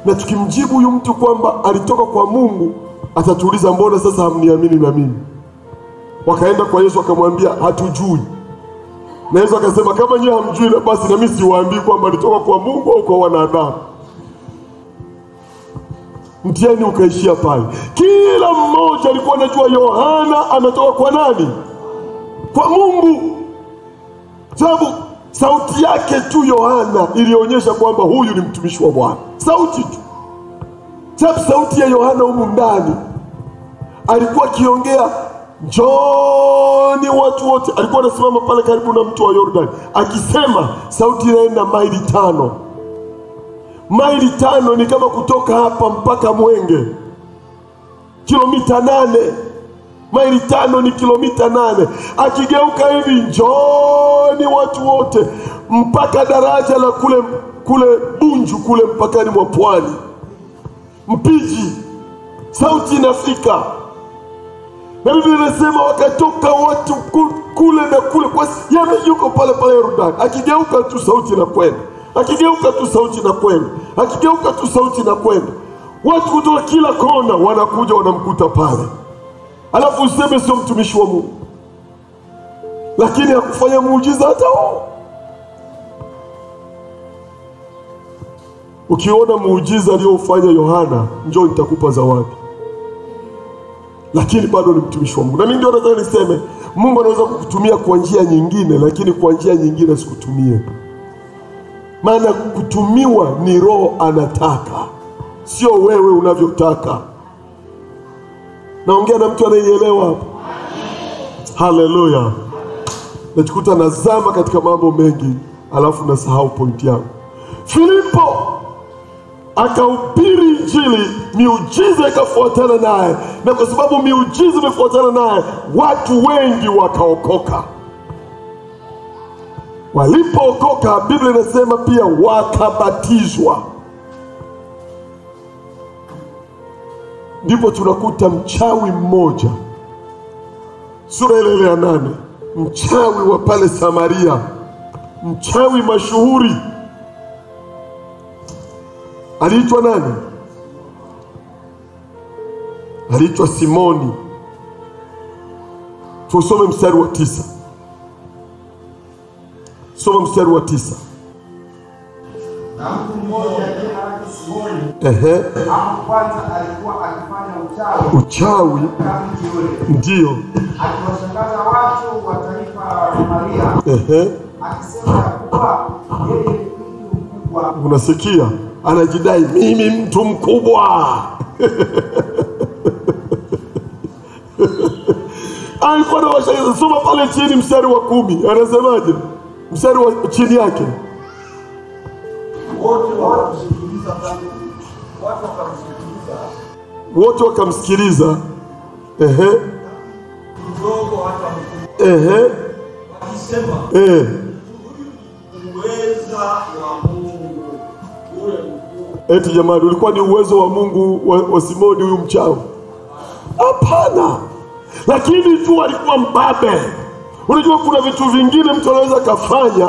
Na tukimjibu huyu mtu kwamba alitoka kwa Mungu, Atatuuliza, mbona sasa hamniamini na mimi? Wakaenda kwa Yesu akamwambia, hatujui. Na Yesu akasema, kama nyinyi hamjui, na basi na mimi siwaambii kwamba nitoka kwa Mungu au kwa wanadamu. Mtihani ukaishia pale. Kila mmoja alikuwa anajua Yohana ametoka kwa nani? Kwa Mungu. Sababu sauti yake tu Yohana ilionyesha kwamba huyu ni mtumishi wa Bwana. Sauti tu. Sababu sauti ya Yohana humu ndani alikuwa akiongea, njoni watu wote. Alikuwa anasimama pale karibu na mto wa Yordani akisema, sauti inaenda maili 5. Maili 5 ni kama kutoka hapa mpaka Mwenge, kilomita 8. Maili 5 ni kilomita 8. Akigeuka hivi, njoni watu wote, mpaka daraja la kule Bunju, kule mpakani mwa Pwani, Mpiji. Sauti inafika. Na Biblia inasema wakatoka watu kule na kule, kwa yeye yuko pale pale Yordani. Akigeuka tu sauti inakwenda. Akigeuka tu sauti inakwenda. Akigeuka tu sauti inakwenda. Watu kutoka kila kona wanakuja wanamkuta pale. Alafu useme sio mtumishi wa Mungu. Lakini hakufanya muujiza hata huo. Ukiona muujiza aliofanya Yohana, njoo nitakupa zawadi. Lakini bado ni mtumishi wa Mungu. Na mimi ndio nataka niseme, Mungu anaweza kukutumia kwa njia nyingine, lakini kwa njia nyingine sikutumie. Maana kutumiwa ni Roho anataka, sio wewe unavyotaka. Naongea na mtu anayeelewa hapa. Haleluya. Najikuta nazama katika mambo mengi, alafu nasahau pointi yangu. Filipo akahubiri Injili, miujiza ikafuatana naye, na kwa sababu miujiza imefuatana naye, watu wengi wakaokoka. Walipookoka, Biblia inasema pia wakabatizwa. Ndipo tunakuta mchawi mmoja, sura ile ya 8, mchawi wa pale Samaria, mchawi mashuhuri. Aliitwa nani? Aliitwa Simoni. Tusome mstari wa 9. Soma mstari wa 9. Na mtu mmoja jina lake Simoni, hapo kwanza alikuwa akifanya uchawi kama yule. Ndio. Akiwashangaza watu wa taifa la Samaria. Akisema kuwa yeye ni mtu mkubwa. Unasikia? Anajidai, mimi mtu mkubwa. Alikuwa na washangaza. Soma pale chini mstari wa 10. Anasemaje? Mstari wa chini yake. Wote wakamsikiliza. Wakisema, uweza wa Mungu ule mkuu. Eti jamani, ulikuwa ni uwezo wa Mungu wa Simoni huyu mchawi? Hapana. Lakini tu alikuwa mbabe. Unajua kuna vitu vingine mtu anaweza kafanya,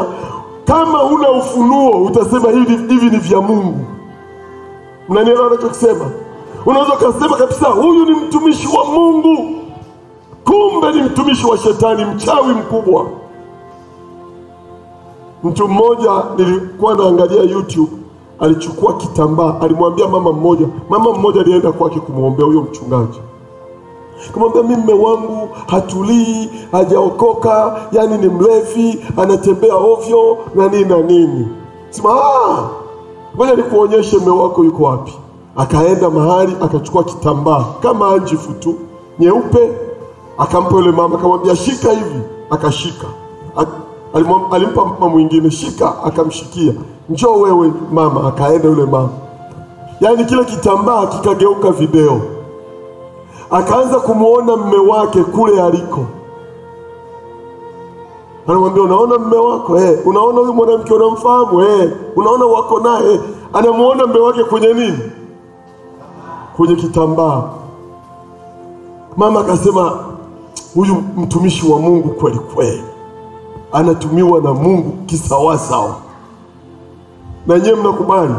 kama huna ufunuo utasema hivi ni vya Mungu. Mnanielewa ninachokisema? Unaweza kusema kabisa huyu ni mtumishi wa Mungu, kumbe ni mtumishi wa shetani, mchawi mkubwa. Mtu mmoja nilikuwa naangalia YouTube, alichukua kitambaa, alimwambia mama mmoja alienda kwake kumwombea huyo mchungaji. Kumwambia, mimi mume wangu hatulii, hajaokoka, yani ni mlevi, anatembea ovyo na nini. Sema, ngoja nikuonyeshe mume wako yuko wapi. Akaenda mahali akachukua kitambaa kama anjifu tu nyeupe, akampa yule mama, akamwambia shika hivi, akashika. Alimpa mama mwingine, shika, akamshikia. Njoo wewe mama, akaenda yule mama. Yani kile kitambaa kikageuka video. Akaanza kumuona mume wake kule aliko. Anamwambia, unaona mume wako? Unaona huyu mwanamke unamfahamu? Unaona wako naye? Anamuona mume wake kwenye nini? Kwenye kitambaa. Mama akasema, huyu mtumishi wa Mungu kweli kweli, anatumiwa na Mungu kisawasawa. Na nyewe mnakubali?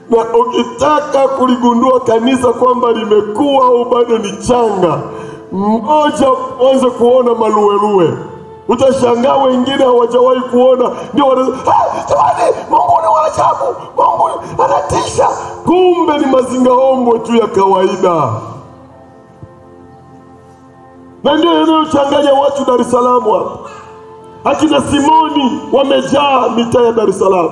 Na ukitaka kuligundua kanisa kwamba limekuwa au bado ni changa, ngoja uanze kuona maluelue. Utashangaa wengine hawajawahi kuona, ndio jamani, Mungu ni wa ajabu, Mungu anatisha. Kumbe ni mazingaombwe tu ya kawaida. Na ndio yanayochanganya watu Dar es Salaam hapa. Akina Simoni wamejaa mitaa ya Dar es Salaam.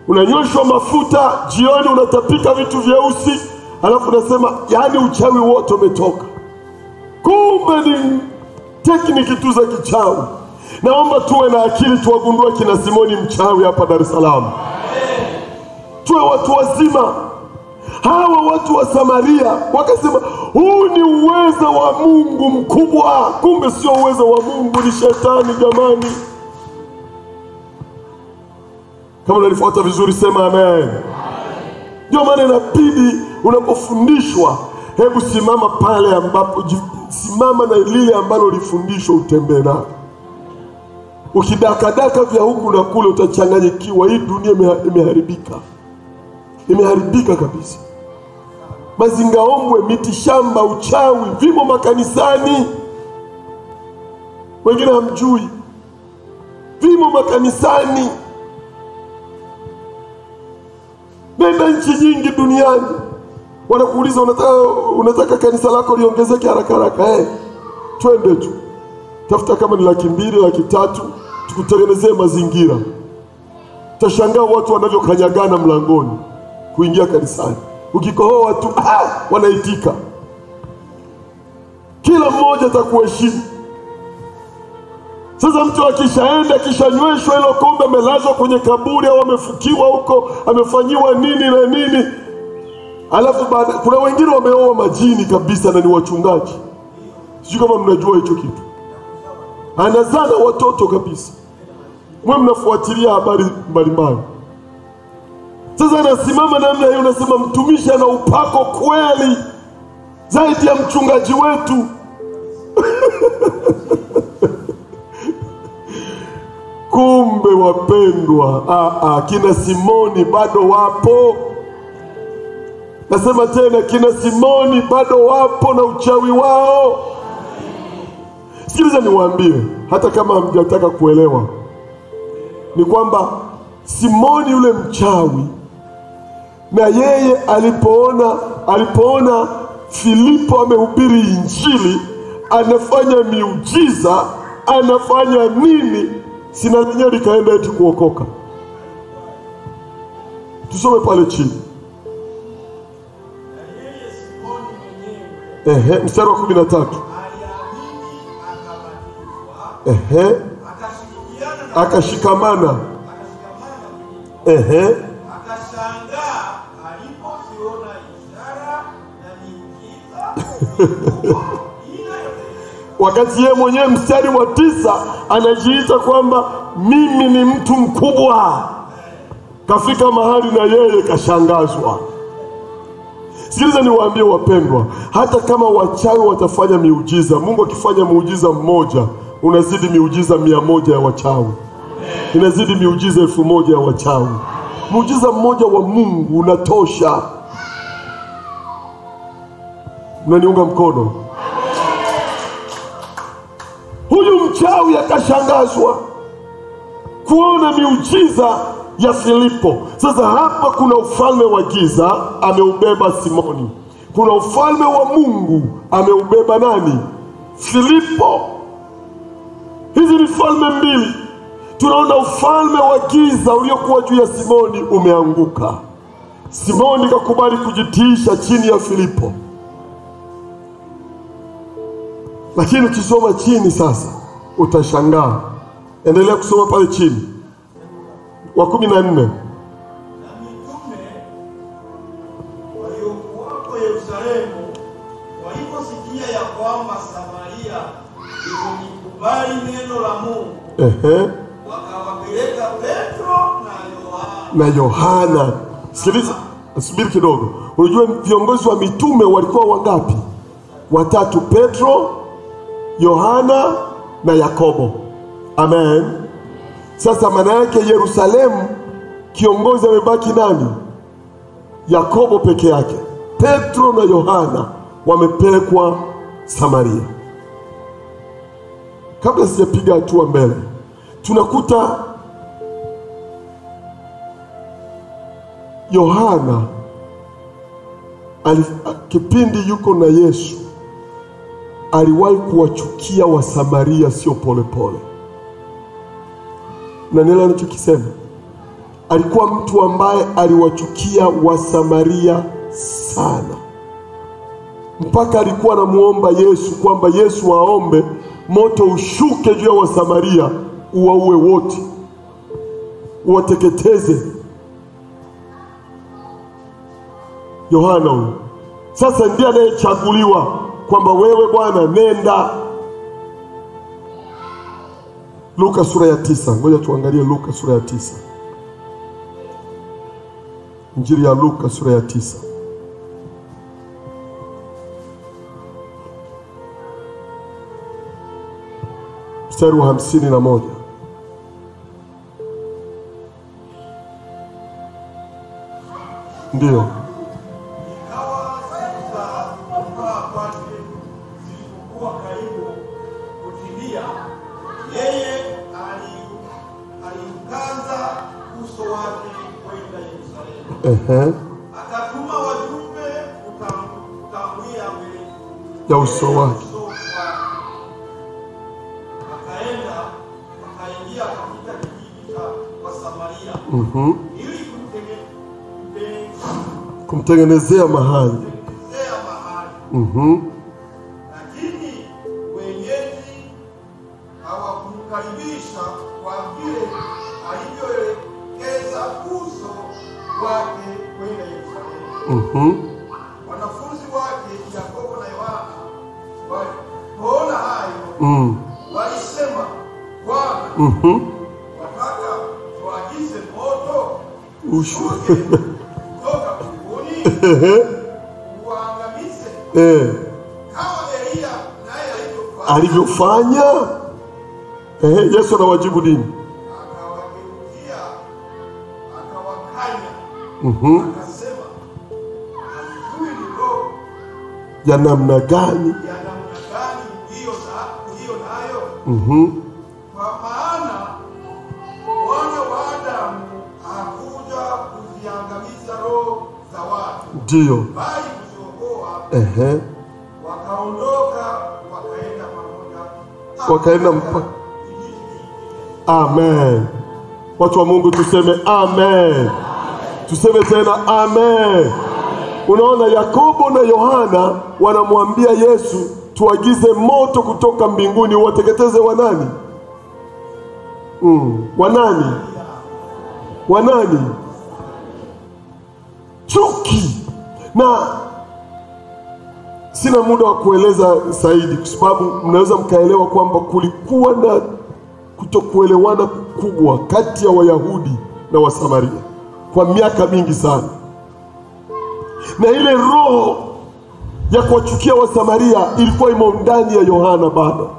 Unanyoshwa mafuta, jioni unatapika vitu vyeusi, alafu unasema yani uchawi wote umetoka. Kumbe ni tekniki tu za kichawi. Naomba tuwe na akili, tuwagundue kina Simoni mchawi hapa Dar es Salaam. Tuwe watu wazima. Hawa watu wa Samaria wakasema huu ni uwezo wa Mungu mkubwa. Kumbe sio uwezo wa Mungu, ni shetani jamani. Kama unalifuata vizuri sema amen. Ndio maana inabidi unapofundishwa, hebu simama pale ambapo, simama na lile ambalo ulifundishwa, utembee nalo. Ukidakadaka vya huku na kule utachanganyikiwa. Hii dunia imeharibika. Imeharibika kabisa. Mazingaombwe, miti shamba, uchawi vimo makanisani. Wengine hamjui. Vimo makanisani. Nenda nchi nyingi duniani, wanakuuliza unataka kanisa lako liongezeke haraka haraka, twende tu. Tafuta kama ni 200,000, 300,000, tukutengenezee mazingira. Utashangaa watu wanavyokanyagana mlangoni kuingia kanisani. Ukikohoa watu wanaitika. Kila mmoja atakuheshimu. Sasa mtu akishaenda, kishanyweshwa hilo kombe, amelazwa kwenye kaburi au amefukiwa huko, amefanyiwa nini na nini, alafu baada kuna wengine wameoa majini kabisa na ni wachungaji. Sijui kama mnajua hicho kitu. Anazana watoto kabisa. Mwe mnafuatilia habari mbalimbali. Sasa anasimama namna hiyo, unasema mtumishi ana upako kweli zaidi ya mchungaji wetu. Kumbe wapendwa, kina Simoni bado wapo. Nasema tena, kina Simoni bado wapo na uchawi wao. Sikiliza niwaambie, hata kama hamjataka kuelewa, ni kwamba Simoni yule mchawi, na yeye alipoona Filipo amehubiri Injili, anafanya miujiza, anafanya nini, sina lenyewe likaenda eti kuokoka. Tusome pale chini. Mstari wa 13. Akashikamana. Akashangaa alipoziona ishara na miujiza. Wakati yeye mwenyewe mstari wa 9 anajiita kwamba mimi ni mtu mkubwa. Kafika mahali na yeye kashangazwa. Sikiliza niwaambie wapendwa, hata kama wachawi watafanya miujiza, Mungu akifanya muujiza mmoja, unazidi miujiza 100 ya wachawi. Inazidi miujiza 1000 ya wachawi. Muujiza mmoja wa Mungu unatosha. Mnaniunga mkono? Huyu mchawi akashangazwa kuona miujiza ya Filipo. Sasa hapa kuna ufalme wa giza ameubeba Simoni. Kuna ufalme wa Mungu ameubeba nani? Filipo. Hizi ni falme mbili. Tunaona ufalme wa giza uliokuwa juu ya Simoni umeanguka. Simoni kakubali kujitiisha chini ya Filipo. Lakini ukisoma chini sasa utashangaa. Endelea kusoma pale chini. Wa 14. Na mitume waliokuwako Yerusalemu waliposikia ya kwamba Samaria ilikubali neno la Mungu, wakawapeleka Petro na Yohana. Sikiliza, subiri kidogo. Unajua viongozi wa mitume walikuwa wangapi? 3, Petro, Yohana na Yakobo. Amen. Sasa maana yake Yerusalemu kiongozi amebaki nani? Yakobo peke yake. Petro na Yohana wamepelekwa Samaria. Kabla sijapiga hatua mbele, tunakuta Yohana kipindi yuko na Yesu aliwahi kuwachukia wa Samaria, sio polepole. Na nila anachokisema, alikuwa mtu ambaye aliwachukia wa Samaria sana, mpaka alikuwa anamuomba Yesu kwamba Yesu aombe moto ushuke juu ya wa Samaria uwaue wote, uwateketeze. Yohana huyo sasa ndiye anayechaguliwa kwamba wewe Bwana nenda. Luka sura ya 9. Ngoja tuangalie Luka sura ya 9. Injili ya Luka sura ya 9. Mstari wa 51. Ndio. Akatuma wajumbe kutangulia mbele ya uso wake. Akaenda akaingia katika kijiji cha Wasamaria ili kumtengenezea mahali. Lakini wenyeji hawakumkaribisha kwa vile alivyoelekeza uso wake kwenda Yerusalemu. Wanafunzi wake Yakobo na Yohana walipoona hayo walisema, Bwana, wataka tuagize moto ushuke kutoka mbinguni uangamize kama Elia naye alivyofanya? Yesu anawajibu nini? Akawageukia akawakanya, akasema, hamjui ni roho ya namna gani hiyo nayo? Kwa maana Mwana wa Adamu hakuja kuziangamiza roho za watu, ndio, bali kuziokoa. Wakaondoka wakaenda mpaka. Amen. Watu wa Mungu tuseme amen. Tuseme tena amen. Unaona, Yakobo na Yohana wanamwambia Yesu tuagize moto kutoka mbinguni uwateketeze wanani? Wanani? Chuki. Na sina muda wa kueleza zaidi kwa sababu mnaweza mkaelewa kwamba kulikuwa na kutokuelewana kubwa kati ya Wayahudi na Wasamaria kwa miaka mingi sana. Na ile roho ya kuwachukia Wasamaria ilikuwa imo ndani ya Yohana bado.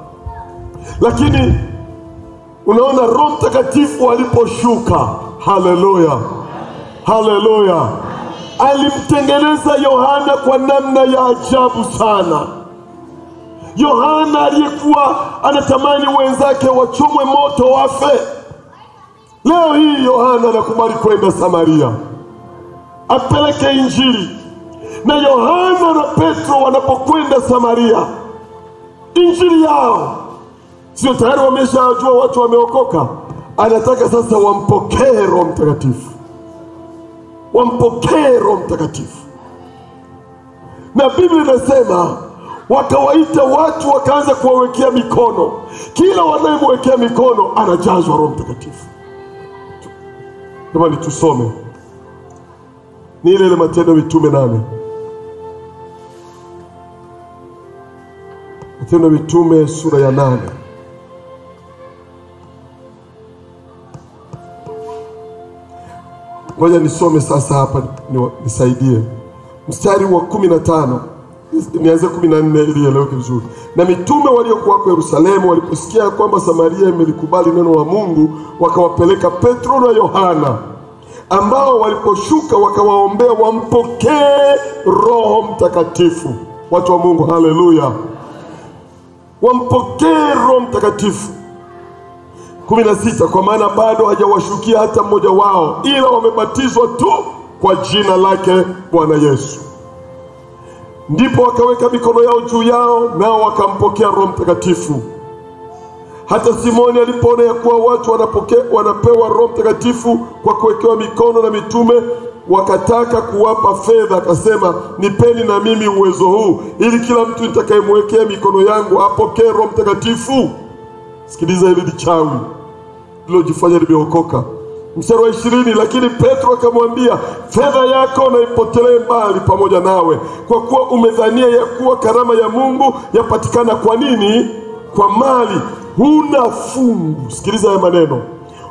Lakini unaona Roho Mtakatifu aliposhuka, haleluya, haleluya, alimtengeneza Yohana kwa namna ya ajabu sana. Yohana aliyekuwa anatamani wenzake wachomwe moto wafe, leo hii Yohana anakubali kwenda Samaria apeleke injili. Na Yohana na Petro wanapokwenda Samaria, injili yao sio tayari wameshajua watu wameokoka. Anataka sasa wampokee Roho Mtakatifu, wampokee Roho Mtakatifu. Na Biblia inasema wakawaita watu wakaanza kuwawekea mikono. Kila wanayemwekea mikono anajazwa Roho Mtakatifu. Kama ni tusome ni ile Matendo ya Mitume 8. Matendo ya Mitume sura ya 8. Ngoja nisome sasa hapa nisaidie. Mstari wa 15 Nianze 14 ili ieleweke vizuri. Na mitume waliokuwa kwa Yerusalemu waliposikia kwamba Samaria imelikubali neno la Mungu, wakawapeleka Petro na Yohana, ambao waliposhuka wakawaombea wampokee Roho Mtakatifu. Watu wa Mungu, haleluya! Wampokee Roho Mtakatifu. 16, kwa maana bado hajawashukia hata mmoja wao, ila wamebatizwa tu kwa jina lake Bwana Yesu. Ndipo wakaweka mikono yao juu yao, nao wakampokea Roho Mtakatifu. Hata Simoni alipoona ya kuwa watu wanapewa Roho Mtakatifu kwa kuwekewa mikono na mitume, wakataka kuwapa fedha, akasema, nipeni na mimi uwezo huu, ili kila mtu nitakayemwekea mikono yangu apokee Roho Mtakatifu. Sikiliza, hili ni chawi lilojifanya limeokoka. Mstari wa 20, lakini Petro akamwambia, fedha yako na ipotelee mbali pamoja nawe, kwa kuwa umedhania ya kuwa karama ya Mungu yapatikana kwa nini? Kwa mali. Huna fungu. Sikiliza haya maneno.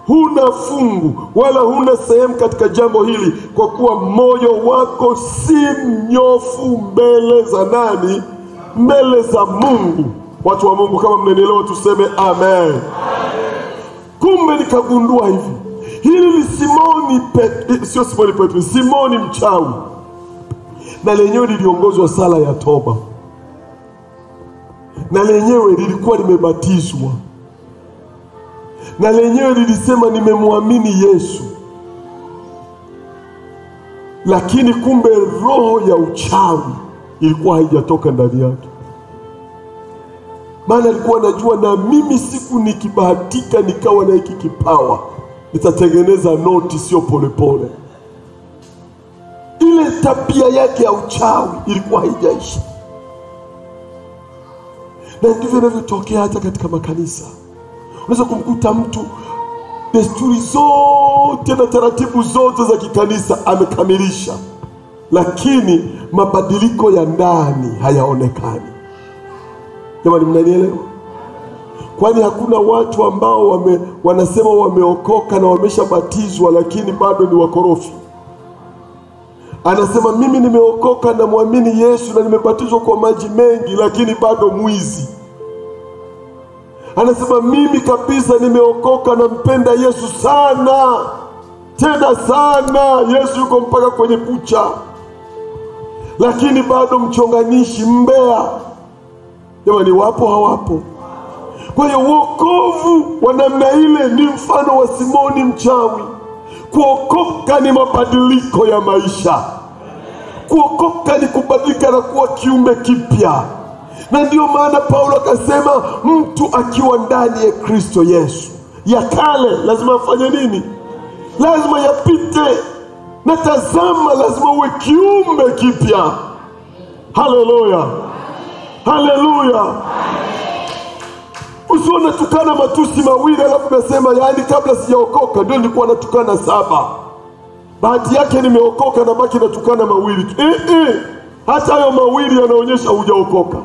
Huna fungu wala huna sehemu katika jambo hili, kwa kuwa moyo wako si mnyofu mbele za nani? Mbele za Mungu. Watu wa Mungu, kama mnanielewa tuseme amen. Kumbe nikagundua hivi, hili ni Simoni mchawi, na lenyewe liliongozwa sala ya toba, na lenyewe lilikuwa limebatizwa, na lenyewe lilisema nimemwamini Yesu. Lakini kumbe roho ya uchawi ilikuwa haijatoka ndani yake. Maana alikuwa anajua, na mimi siku nikibahatika nikawa na hiki kipawa, nitatengeneza noti, sio polepole. Ile tabia yake ya uchawi ilikuwa haijaisha. Na ndivyo inavyotokea hata katika makanisa. Unaweza kumkuta mtu desturi zote na taratibu zote za kikanisa amekamilisha, lakini mabadiliko ya ndani hayaonekani. Jamani, mnanielewa? Kwani hakuna watu ambao wanasema wameokoka na wameshabatizwa lakini bado ni wakorofi? Anasema mimi nimeokoka na muamini Yesu na nimebatizwa kwa maji mengi, lakini bado mwizi. Anasema mimi kabisa nimeokoka na mpenda Yesu sana, tena sana, Yesu yuko mpaka kwenye kucha, lakini bado mchonganishi, mbea. Jamani, wapo hawapo? Kwa hiyo wokovu wa namna ile ni mfano wa Simoni mchawi. Kuokoka ni mabadiliko ya maisha. Kuokoka ni kubadilika na kuwa kiumbe kipya. Na ndio maana Paulo akasema, mtu akiwa ndani ya Kristo Yesu, ya kale lazima afanye nini? Lazima yapite, na tazama lazima uwe kiumbe kipya. Haleluya, haleluya. Usione tukana matusi mawili alafu nasema, yaani kabla sijaokoka ndio nilikuwa natukana 7. Bahati yake nimeokoka na baki natukana mawili tu. Hata hayo mawili yanaonyesha hujaokoka.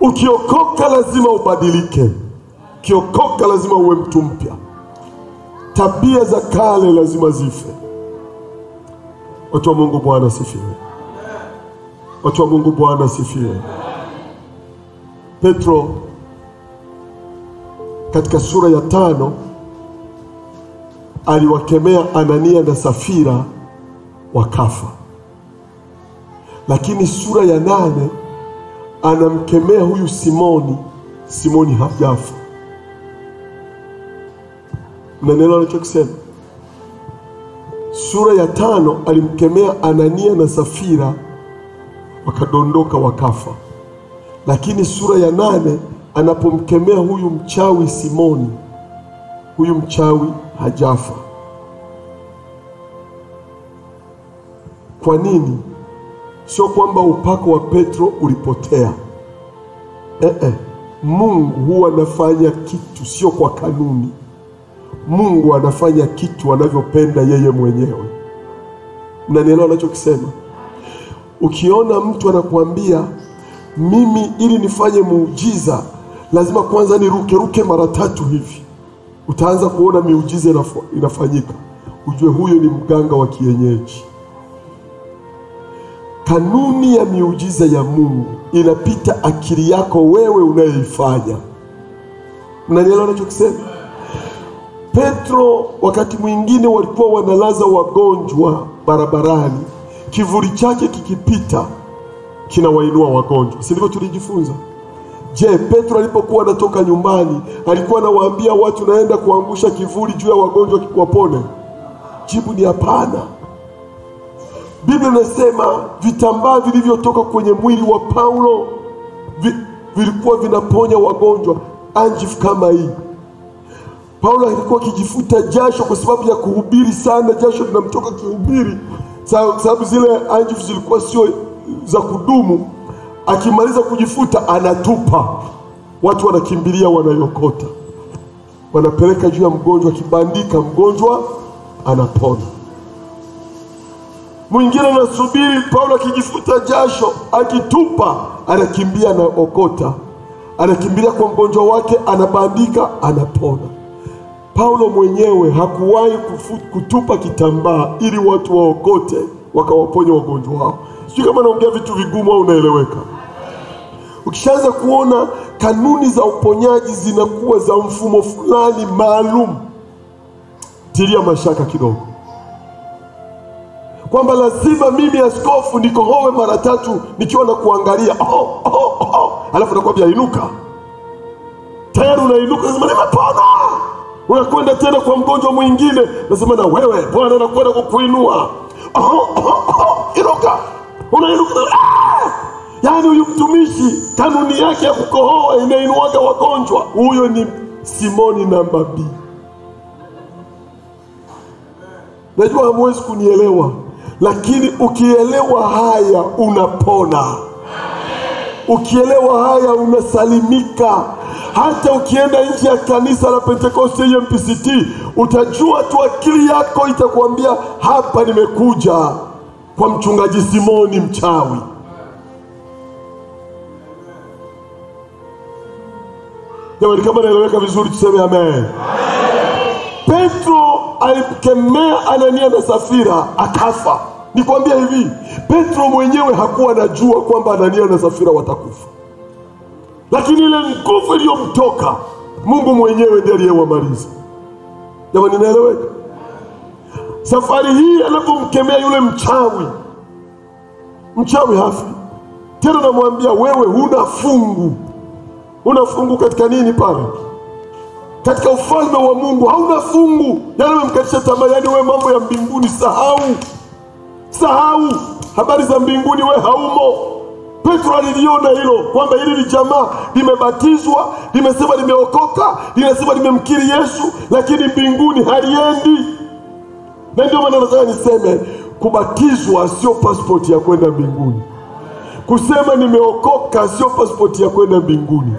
Ukiokoka lazima ubadilike. Ukiokoka lazima uwe mtu mpya. Tabia za kale lazima zife. Watu wa Mungu, Bwana asifiwe. Watu wa Mungu, Bwana asifiwe. Petro katika sura ya 5 aliwakemea Anania na Safira wakafa. Lakini sura ya 8 anamkemea huyu Simoni hajafa. Mnaelewa ninachokisema? Sura ya 5 alimkemea Anania na Safira wakadondoka wakafa. Lakini sura ya 8 anapomkemea huyu mchawi Simoni, huyu mchawi hajafa. Kwa nini? Sio kwamba upako wa Petro ulipotea. Mungu huwa anafanya kitu sio kwa kanuni. Mungu anafanya kitu anavyopenda yeye mwenyewe. Mnanielewa ninachokisema? Ukiona mtu anakuambia mimi ili nifanye muujiza lazima kwanza niruke mara 3 hivi, utaanza kuona miujiza inafanyika, ujue huyo ni mganga wa kienyeji. kanuni ya miujiza ya Mungu inapita akili yako wewe unayoifanya. Unanielewa ninachokisema? Petro wakati mwingine walikuwa wanalaza wagonjwa barabarani, kivuli chake kikipita kinawainua wagonjwa. Si ndivyo tulijifunza? Je, Petro alipokuwa anatoka nyumbani alikuwa anawaambia watu naenda kuangusha kivuli juu ya wagonjwa kikwapone? Jibu ni hapana. Biblia inasema vitambaa vilivyotoka kwenye mwili wa Paulo vilikuwa vinaponya wagonjwa anjifu kama hii. Paulo alikuwa akijifuta jasho kwa sababu ya kuhubiri sana, jasho linamtoka kuhubiri, sababu zile anjifu zilikuwa sio za kudumu. Akimaliza kujifuta anatupa, watu wanakimbilia, wanayokota, wanapeleka juu ya mgonjwa, akibandika mgonjwa anapona. Mwingine anasubiri Paulo akijifuta jasho, akitupa anakimbia na okota, anakimbilia kwa mgonjwa wake, anabandika, anapona. Paulo mwenyewe hakuwahi kutupa kitambaa ili watu waokote wakawaponya wagonjwa wao. Sio kama naongea vitu vigumu au unaeleweka? Ukishaanza kuona kanuni za uponyaji zinakuwa za mfumo fulani maalum, tilia mashaka kidogo, kwamba lazima mimi askofu nikohoe mara 3 nikiwa na kuangalia alafu nakwambia inuka. Tayari unainuka, nasema nimepona. Unakwenda tena kwa mgonjwa mwingine, nasema na wewe Bwana anakwenda kukuinua. Inuka. Unainuka. Yaani huyu mtumishi kanuni yake ya kukohoa inainuaga wagonjwa. Huyo ni Simoni namba B. Najua hamwezi kunielewa, lakini ukielewa haya unapona. Ukielewa haya unasalimika. Hata ukienda nje ya kanisa la Pentecoste MPCT, utajua tu, akili yako itakwambia hapa nimekuja kwa mchungaji Simoni mchawi. Jamani, kama naeleweka vizuri tuseme amen. Petro alimkemea Anania na Safira akafa. Nikwambia hivi, Petro mwenyewe hakuwa anajua kwamba Anania na Safira watakufa, lakini ile nguvu iliyomtoka Mungu mwenyewe ndiye aliyewamaliza. Jamani, naeleweka? Safari hii anapomkemea yule mchawi hafi tena, namwambia wewe huna fungu. Una fungu katika nini pale? Katika ufalme wa Mungu hauna fungu. Yaani umemkatisha tamaa, yaani wewe mambo ya mbinguni sahau. Habari za mbinguni wewe haumo. Petro aliliona hilo, kwamba hili ni jamaa limebatizwa, limesema limeokoka, linasema limemkiri Yesu, lakini mbinguni haliendi. Na ndio maana nataka niseme, kubatizwa sio passport ya kwenda mbinguni. Kusema nimeokoka sio passport ya kwenda mbinguni.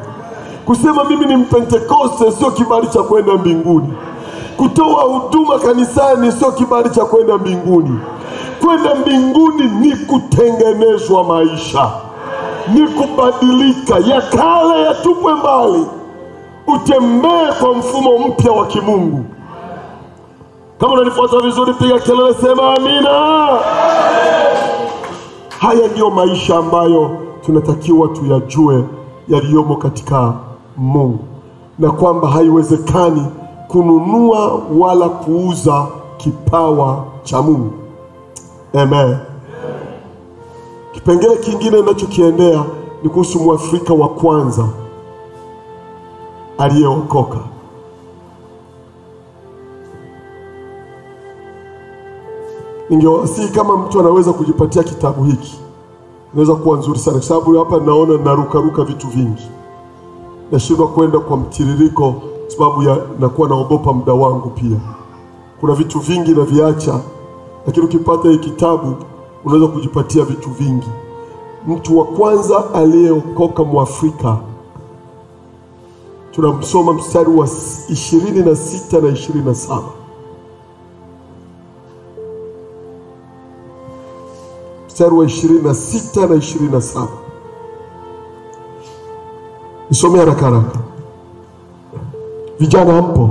Kusema mimi ni Mpentekoste sio kibali cha kwenda mbinguni. Kutoa huduma kanisani sio kibali cha kwenda mbinguni. Kwenda mbinguni ni kutengenezwa maisha, ni kubadilika, ya kale yatupwe mbali, utembee kwa mfumo mpya wa kimungu. Kama unanifuata vizuri, piga kelele, sema amina. Haya ndiyo maisha ambayo tunatakiwa tuyajue yaliyomo katika Mungu, na kwamba haiwezekani kununua wala kuuza kipawa cha Mungu. Amen. Kipengele kingine ninachokiendea ni kuhusu Mwafrika wa kwanza aliyeokoka. Ningewasihi kama mtu anaweza kujipatia kitabu hiki, inaweza kuwa nzuri sana, kwa sababu hapa naona naruka vitu vingi. Nashindwa kwenda kwa mtiririko sababu ya nakuwa naogopa muda wangu pia. Kuna vitu vingi na viacha, lakini ukipata hii kitabu unaweza kujipatia vitu vingi. Mtu wa kwanza aliyeokoka Mwafrika, tunamsoma mstari wa 26 na 27. Mstari wa 26 na 27. Nisome haraka haraka. Vijana hampo?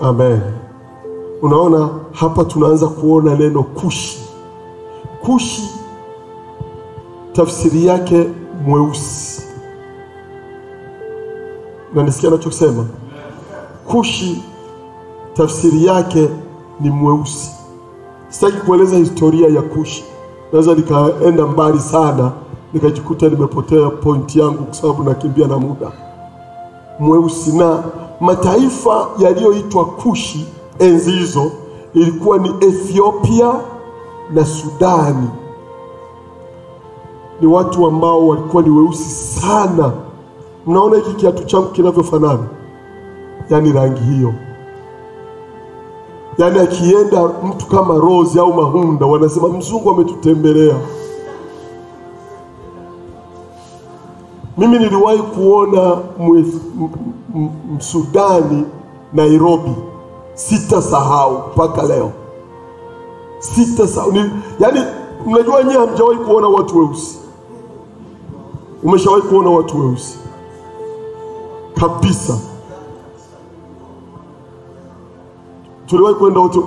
Amen. Unaona hapa tunaanza kuona neno Kushi. Kushi tafsiri yake mweusi. Na nisikia anachosema. Kushi tafsiri yake ni mweusi. Sitaki kueleza historia ya Kushi. Naweza nikaenda mbali sana nikajikuta nimepotea point yangu kwa sababu nakimbia na muda. Mweusi, na mataifa yaliyoitwa Kushi enzi hizo ilikuwa ni Ethiopia na Sudani. Ni watu ambao walikuwa ni weusi sana. Mnaona hiki kiatu changu kinavyofanana? Yaani rangi hiyo. Yaani akienda mtu kama Rose au Mahunda wanasema mzungu ametutembelea. Mimi niliwahi kuona Msudani Nairobi. Sitasahau mpaka leo. Sitasahau. Yaani mnajua nyinyi hamjawahi kuona watu weusi. Umeshawahi kuona watu weusi? Kabisa. Tuliwahi kwenda watu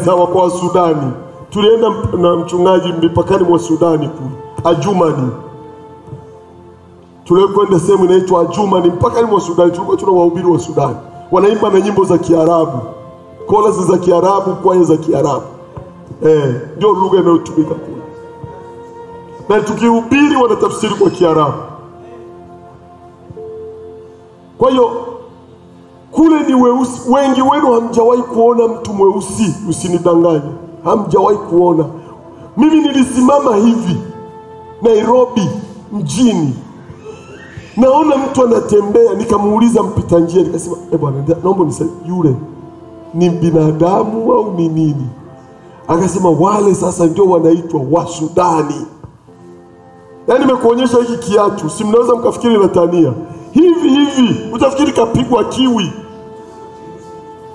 sawa kwa Sudani. Tulienda na mchungaji mipakani mwa Sudani kule. Ajumani. Tuliwahi kwenda sehemu inaitwa Ajumani mpakani mwa Sudani. Tulikuwa tuna wahubiri wa Sudani. Wanaimba na nyimbo za Kiarabu. Chorus za Kiarabu, kwaya za Kiarabu. Ndio lugha inayotumika kule. Na tukihubiri wanatafsiri kwa Kiarabu. Kwa hiyo kule ni weusi. Wengi wenu hamjawahi kuona mtu mweusi, usinidanganye. Hamjawahi kuona. Mimi nilisimama hivi Nairobi mjini. Naona mtu anatembea, nikamuuliza mpita njia, nikasema, bwana, naomba nisaidie, yule ni binadamu au ni nini? Akasema wale sasa ndio wanaitwa Wasudani. Yaani nimekuonyesha hiki kiatu, si mnaweza mkafikiri natania. Hivi utafikiri kapigwa kiwi.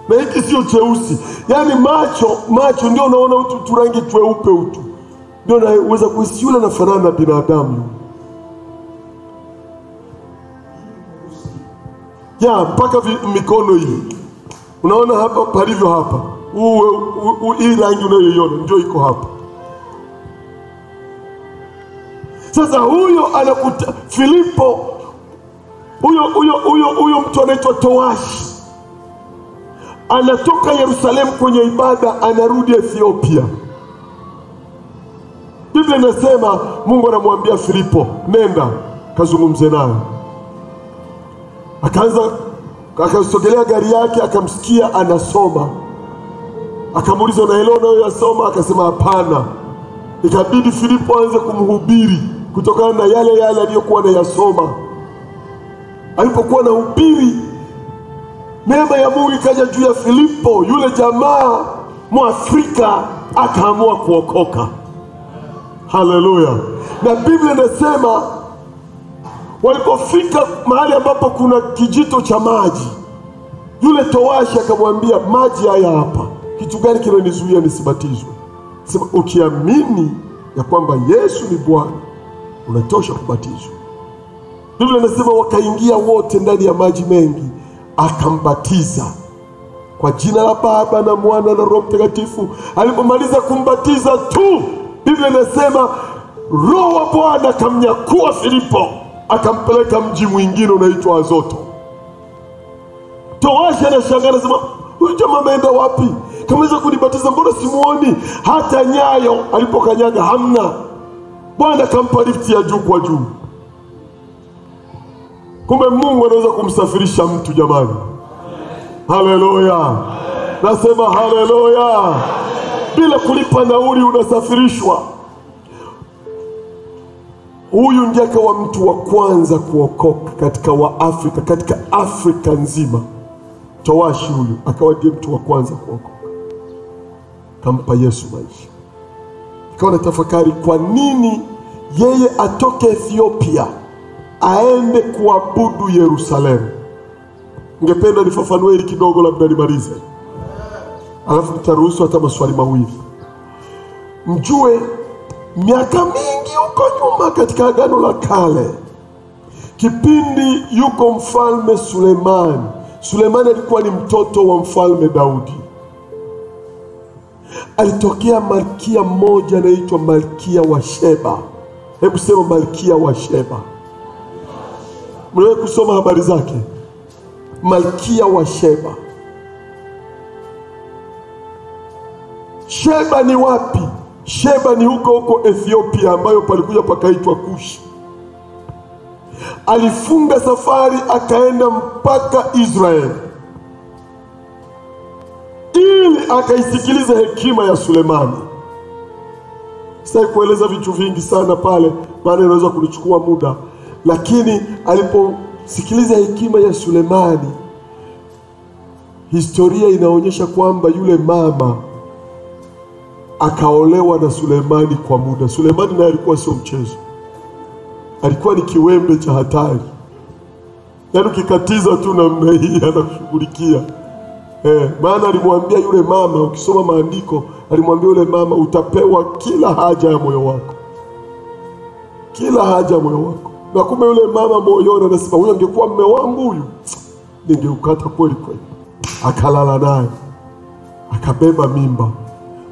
Na hiki sio cheusi. Yaani macho ndio unaona utu rangi tweupe utu. Ndio naweza kuhisi yule anafanana na binadamu. Mpaka mikono hii. Unaona hapa palivyo hapa. Hii rangi unayoiona ndio iko hapa. Sasa huyo anakuta Filipo, huyo mtu anaitwa Towashi. Anatoka Yerusalemu kwenye ibada, anarudi Ethiopia. Biblia inasema Mungu anamwambia Filipo, nenda kazungumze naye. Akasogelea gari yake, akamsikia anasoma. Akamuuliza, unaelewa unayoyasoma? Akasema hapana. Ikabidi Filipo aanze kumhubiri kutokana na yale aliyokuwa anayasoma. Alipokuwa anahubiri, neema ya Mungu ikaja juu ya Filipo. Yule jamaa Mwafrika akaamua kuokoka. Haleluya. Na Biblia inasema walipofika mahali ambapo kuna kijito cha maji, yule Towashi akamwambia, maji haya hapa, kitu gani kinanizuia nisibatizwe? Sema, ukiamini ya kwamba Yesu ni Bwana, unatosha kubatizwa. Biblia inasema wakaingia wote ndani ya maji mengi, akambatiza kwa jina la Baba na Mwana na Roho Mtakatifu. Alipomaliza kumbatiza tu, Biblia inasema Roho wa Bwana akamnyakua Filipo, akampeleka mji mwingine unaitwa Azoto. Towashi anashangaa, anasema, huyu jamaa ameenda wapi? Kamaweza kunibatiza, mbona simuoni? Hata nyayo alipokanyaga hamna. Bwana akampa lifti ya juu kwa juu. Kumbe Mungu anaweza kumsafirisha mtu jamani. Haleluya. Nasema haleluya. Bila kulipa nauli unasafirishwa. Huyu ndiye akawa mtu wa kwanza kuokoka katika Waafrika, katika Afrika nzima. Towashi huyu akawa ndiye mtu wa kwanza kuokoka. Kampa Yesu maisha. akawa anatafakari kwa nini yeye atoke Ethiopia aende kuabudu Yerusalemu. Ningependa nifafanue hili kidogo, labda nimalize, alafu nitaruhusu hata maswali mawili. Mjue miaka mingi huko nyuma katika Agano la Kale, kipindi yuko mfalme Sulemani. Sulemani alikuwa ni mtoto wa mfalme Daudi. Alitokea malkia mmoja anaitwa Malkia wa Sheba. Hebu sema Malkia wa Sheba. Mliwahi kusoma habari zake? Malkia wa Sheba. Sheba ni wapi? Sheba ni huko Ethiopia, ambayo palikuja pakaitwa Kushi. Alifunga safari akaenda mpaka Israeli ili akaisikiliza hekima ya Sulemani. Sitaki kueleza vitu vingi sana pale, maana inaweza kunichukua muda, lakini aliposikiliza hekima ya Sulemani, historia inaonyesha kwamba yule mama akaolewa na Sulemani kwa muda. Sulemani naye alikuwa sio mchezo, alikuwa ni kiwembe cha hatari. Yaani ukikatiza tu namna hii anakushughulikia. Maana alimwambia yule mama, ukisoma maandiko, alimwambia yule mama, utapewa kila haja ya moyo wako. Kila haja ya moyo wako. Na kumbe yule mama moyoni anasema, huyo angekuwa mume wangu huyu, ningeukata kweli kweli. Akalala naye, akabeba mimba.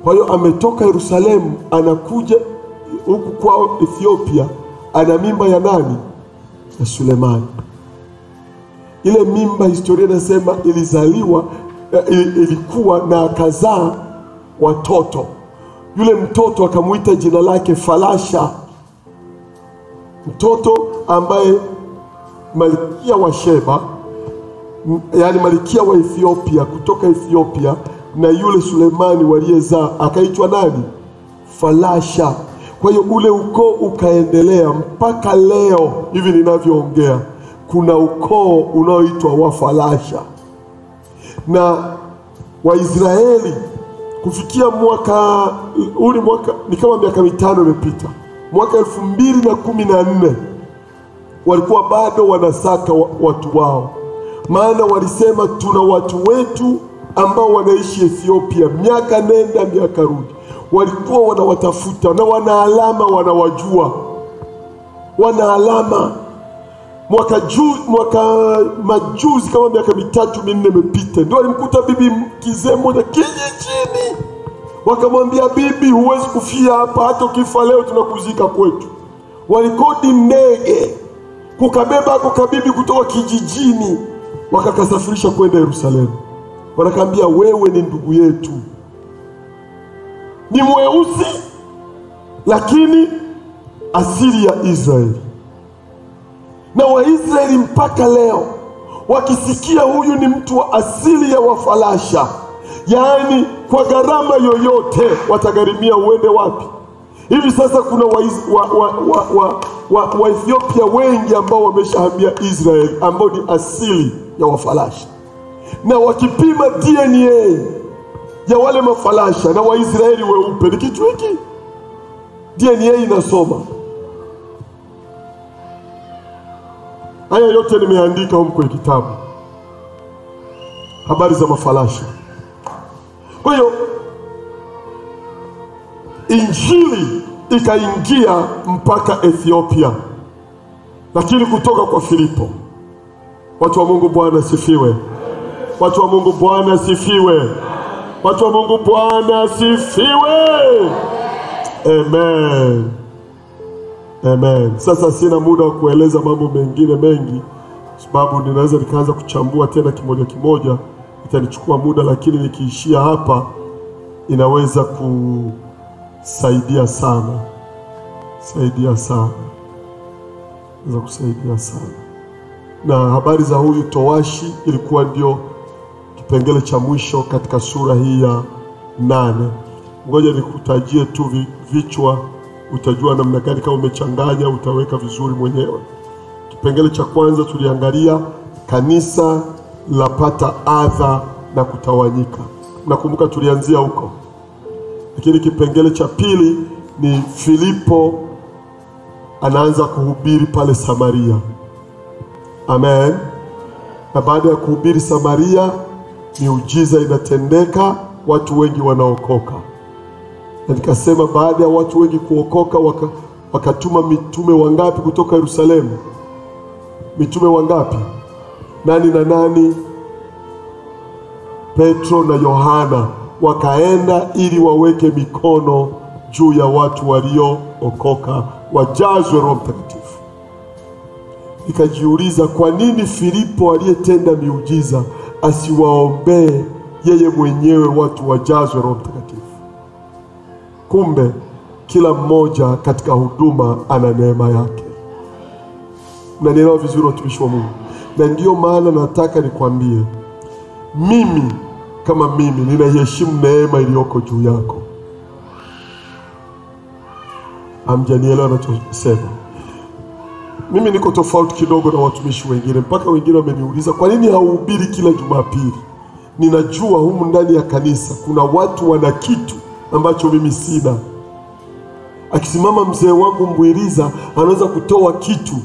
Kwa hiyo ametoka Yerusalemu anakuja huku kwao Ethiopia, ana mimba ya nani? Ya Sulemani. Ile mimba, historia inasema ilikuwa na akazaa watoto. Yule mtoto akamuita jina lake Falasha, mtoto ambaye Malkia wa Sheba, yani Malkia wa Ethiopia, kutoka Ethiopia, na yule Sulemani waliyezaa akaitwa nani? Falasha. Kwa hiyo ule ukoo ukaendelea mpaka leo hivi ninavyoongea, kuna ukoo unaoitwa wa Falasha. Na Waisraeli kufikia mwaka ni kama miaka 5 imepita, mwaka 2014 walikuwa bado wanasaka watu wao. Maana walisema tuna watu wetu ambao wanaishi Ethiopia, miaka nenda miaka rudi. Walikuwa wanawatafuta na wana alama, wanawajua, wana alama. Majuzi kama miaka 3-4 imepita, ndio walimkuta bibi kizee mmoja kijijini. Wakamwambia, bibi, huwezi kufia hapa, hata ukifa leo tunakuzika kwetu. Walikodi ndege kukabeba bibi kutoka kijijini, wakakasafirisha kwenda Yerusalemu. Wanakamwambia, wewe ni ndugu yetu, ni mweusi lakini asili ya Israeli. Na Waisraeli mpaka leo wakisikia huyu ni mtu wa asili ya Wafalasha, yaani kwa gharama yoyote watagharimia uende wapi. Hivi sasa kuna wa Ethiopia wengi ambao wameshahamia Israeli, ambao ni asili ya Wafalasha. Na wakipima DNA ya wale Mafalasha na Waisraeli weupe, ni kitu hiki, DNA inasoma. Haya yote nimeandika huko kwenye kitabu, habari za Mafalasha. Kwa hiyo Injili ikaingia mpaka Ethiopia, lakini kutoka kwa Filipo. Watu wa Mungu, Bwana asifiwe. Watu wa Mungu, Bwana asifiwe. Watu wa Mungu, Bwana asifiwe. Amen. Amen. Sasa sina muda wa kueleza mambo mengine mengi, sababu ninaweza nikaanza kuchambua tena kimoja kimoja, itanichukua muda, lakini nikiishia hapa inaweza kusaidia sana. Kusaidia sana. Na habari za huyu towashi ilikuwa ndio kipengele cha mwisho katika sura hii ya 8. Ngoja nikutajie tu vichwa, utajua namna gani. Kama umechanganya utaweka vizuri mwenyewe. Kipengele cha kwanza tuliangalia kanisa lapata adha na kutawanyika. Nakumbuka tulianzia huko. Lakini kipengele cha pili ni Filipo anaanza kuhubiri pale Samaria. Amen. Na baada ya kuhubiri Samaria, miujiza inatendeka, watu wengi wanaokoka. Na nikasema baada ya watu wengi kuokoka, wakatuma mitume wangapi kutoka Yerusalemu? Mitume wangapi? Nani na nani? Petro na Yohana wakaenda ili waweke mikono juu ya watu waliookoka, wajazwe Roho Mtakatifu. Nikajiuliza, kwa nini Filipo aliyetenda miujiza asiwaombee yeye mwenyewe watu wajazwe Roho Mtakatifu? Kumbe kila mmoja katika huduma ana neema yake. Mnanielewa vizuri watumishi wa Mungu? Na ndio maana nataka nikwambie, mimi kama mimi ninaheshimu neema iliyoko juu yako. Hamjanielewa ninachosema? Mimi niko tofauti kidogo na watumishi wengine. Mpaka wengine wameniuliza, kwa nini hauhubiri kila Jumapili? Ninajua humu ndani ya kanisa kuna watu wana kitu ambacho mimi sina. Akisimama mzee wangu Mbwiriza anaweza kutoa kitu,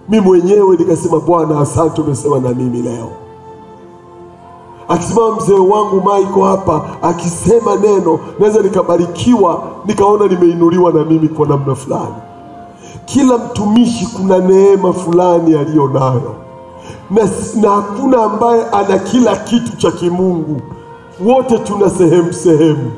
mimi mwenyewe nikasema Bwana asante umesema na mimi leo. Akisimama mzee wangu Michael hapa akisema neno, naweza nikabarikiwa, nikaona nimeinuliwa na mimi kwa namna fulani. Kila mtumishi kuna neema fulani aliyo nayo, na hakuna ambaye ana kila kitu cha kimungu. Wote tuna sehemu.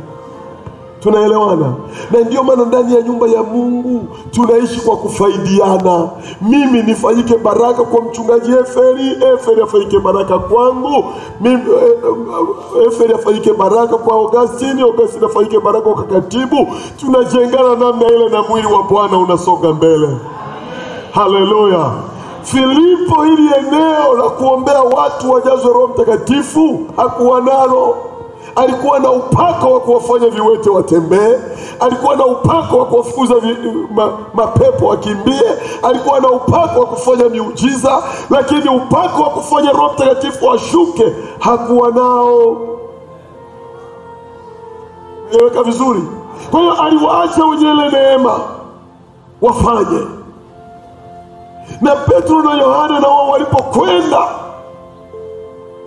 Tunaelewana? Na ndio maana ndani ya nyumba ya Mungu tunaishi kwa kufaidiana. Mimi nifanyike baraka kwa mchungaji Eferi afanyike baraka kwangu. Mimi Eferi afanyike baraka kwa Augustine afanyike baraka kwa katibu. Tunajengana namna ile na mwili wa Bwana unasonga mbele. Haleluya. Filipo ili eneo la kuombea watu wajazwe Roho Mtakatifu hakuwa nalo. Alikuwa na upako wa kuwafanya viwete watembee, alikuwa na upako wa kuwafukuza mapepo wakimbie, alikuwa na upako wa kufanya miujiza, lakini upako wa kufanya Roho Mtakatifu ashuke hakuwa nao. Niweka vizuri? Kwa hiyo aliwaacha wenye ile neema wafanye. Na Petro na Yohana na wao walipokwenda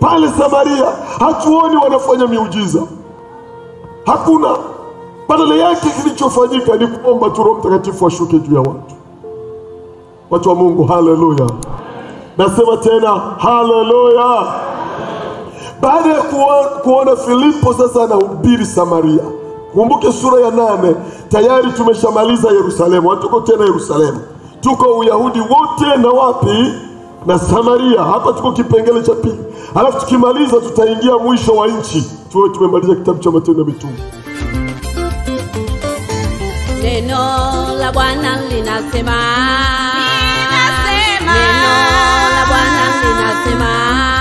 pale Samaria, hatuoni wanafanya miujiza. Hakuna. Badala yake kilichofanyika ni kuomba tu Roho Mtakatifu ashuke juu ya watu. Watu wa Mungu, haleluya. Nasema tena haleluya. Baada ya kuona Filipo sasa anahubiri Samaria. Kumbuke sura ya 8, tayari tumeshamaliza Yerusalemu. Hatuko tena Yerusalemu. Tuko Uyahudi wote na wapi? Na Samaria. Hapa tuko kipengele cha pili. Halafu tukimaliza tutaingia mwisho wa nchi. Tuwe tumemaliza kitabu cha Matendo ya Mitume. Neno la Bwana linasema. Neno la Bwana linasema.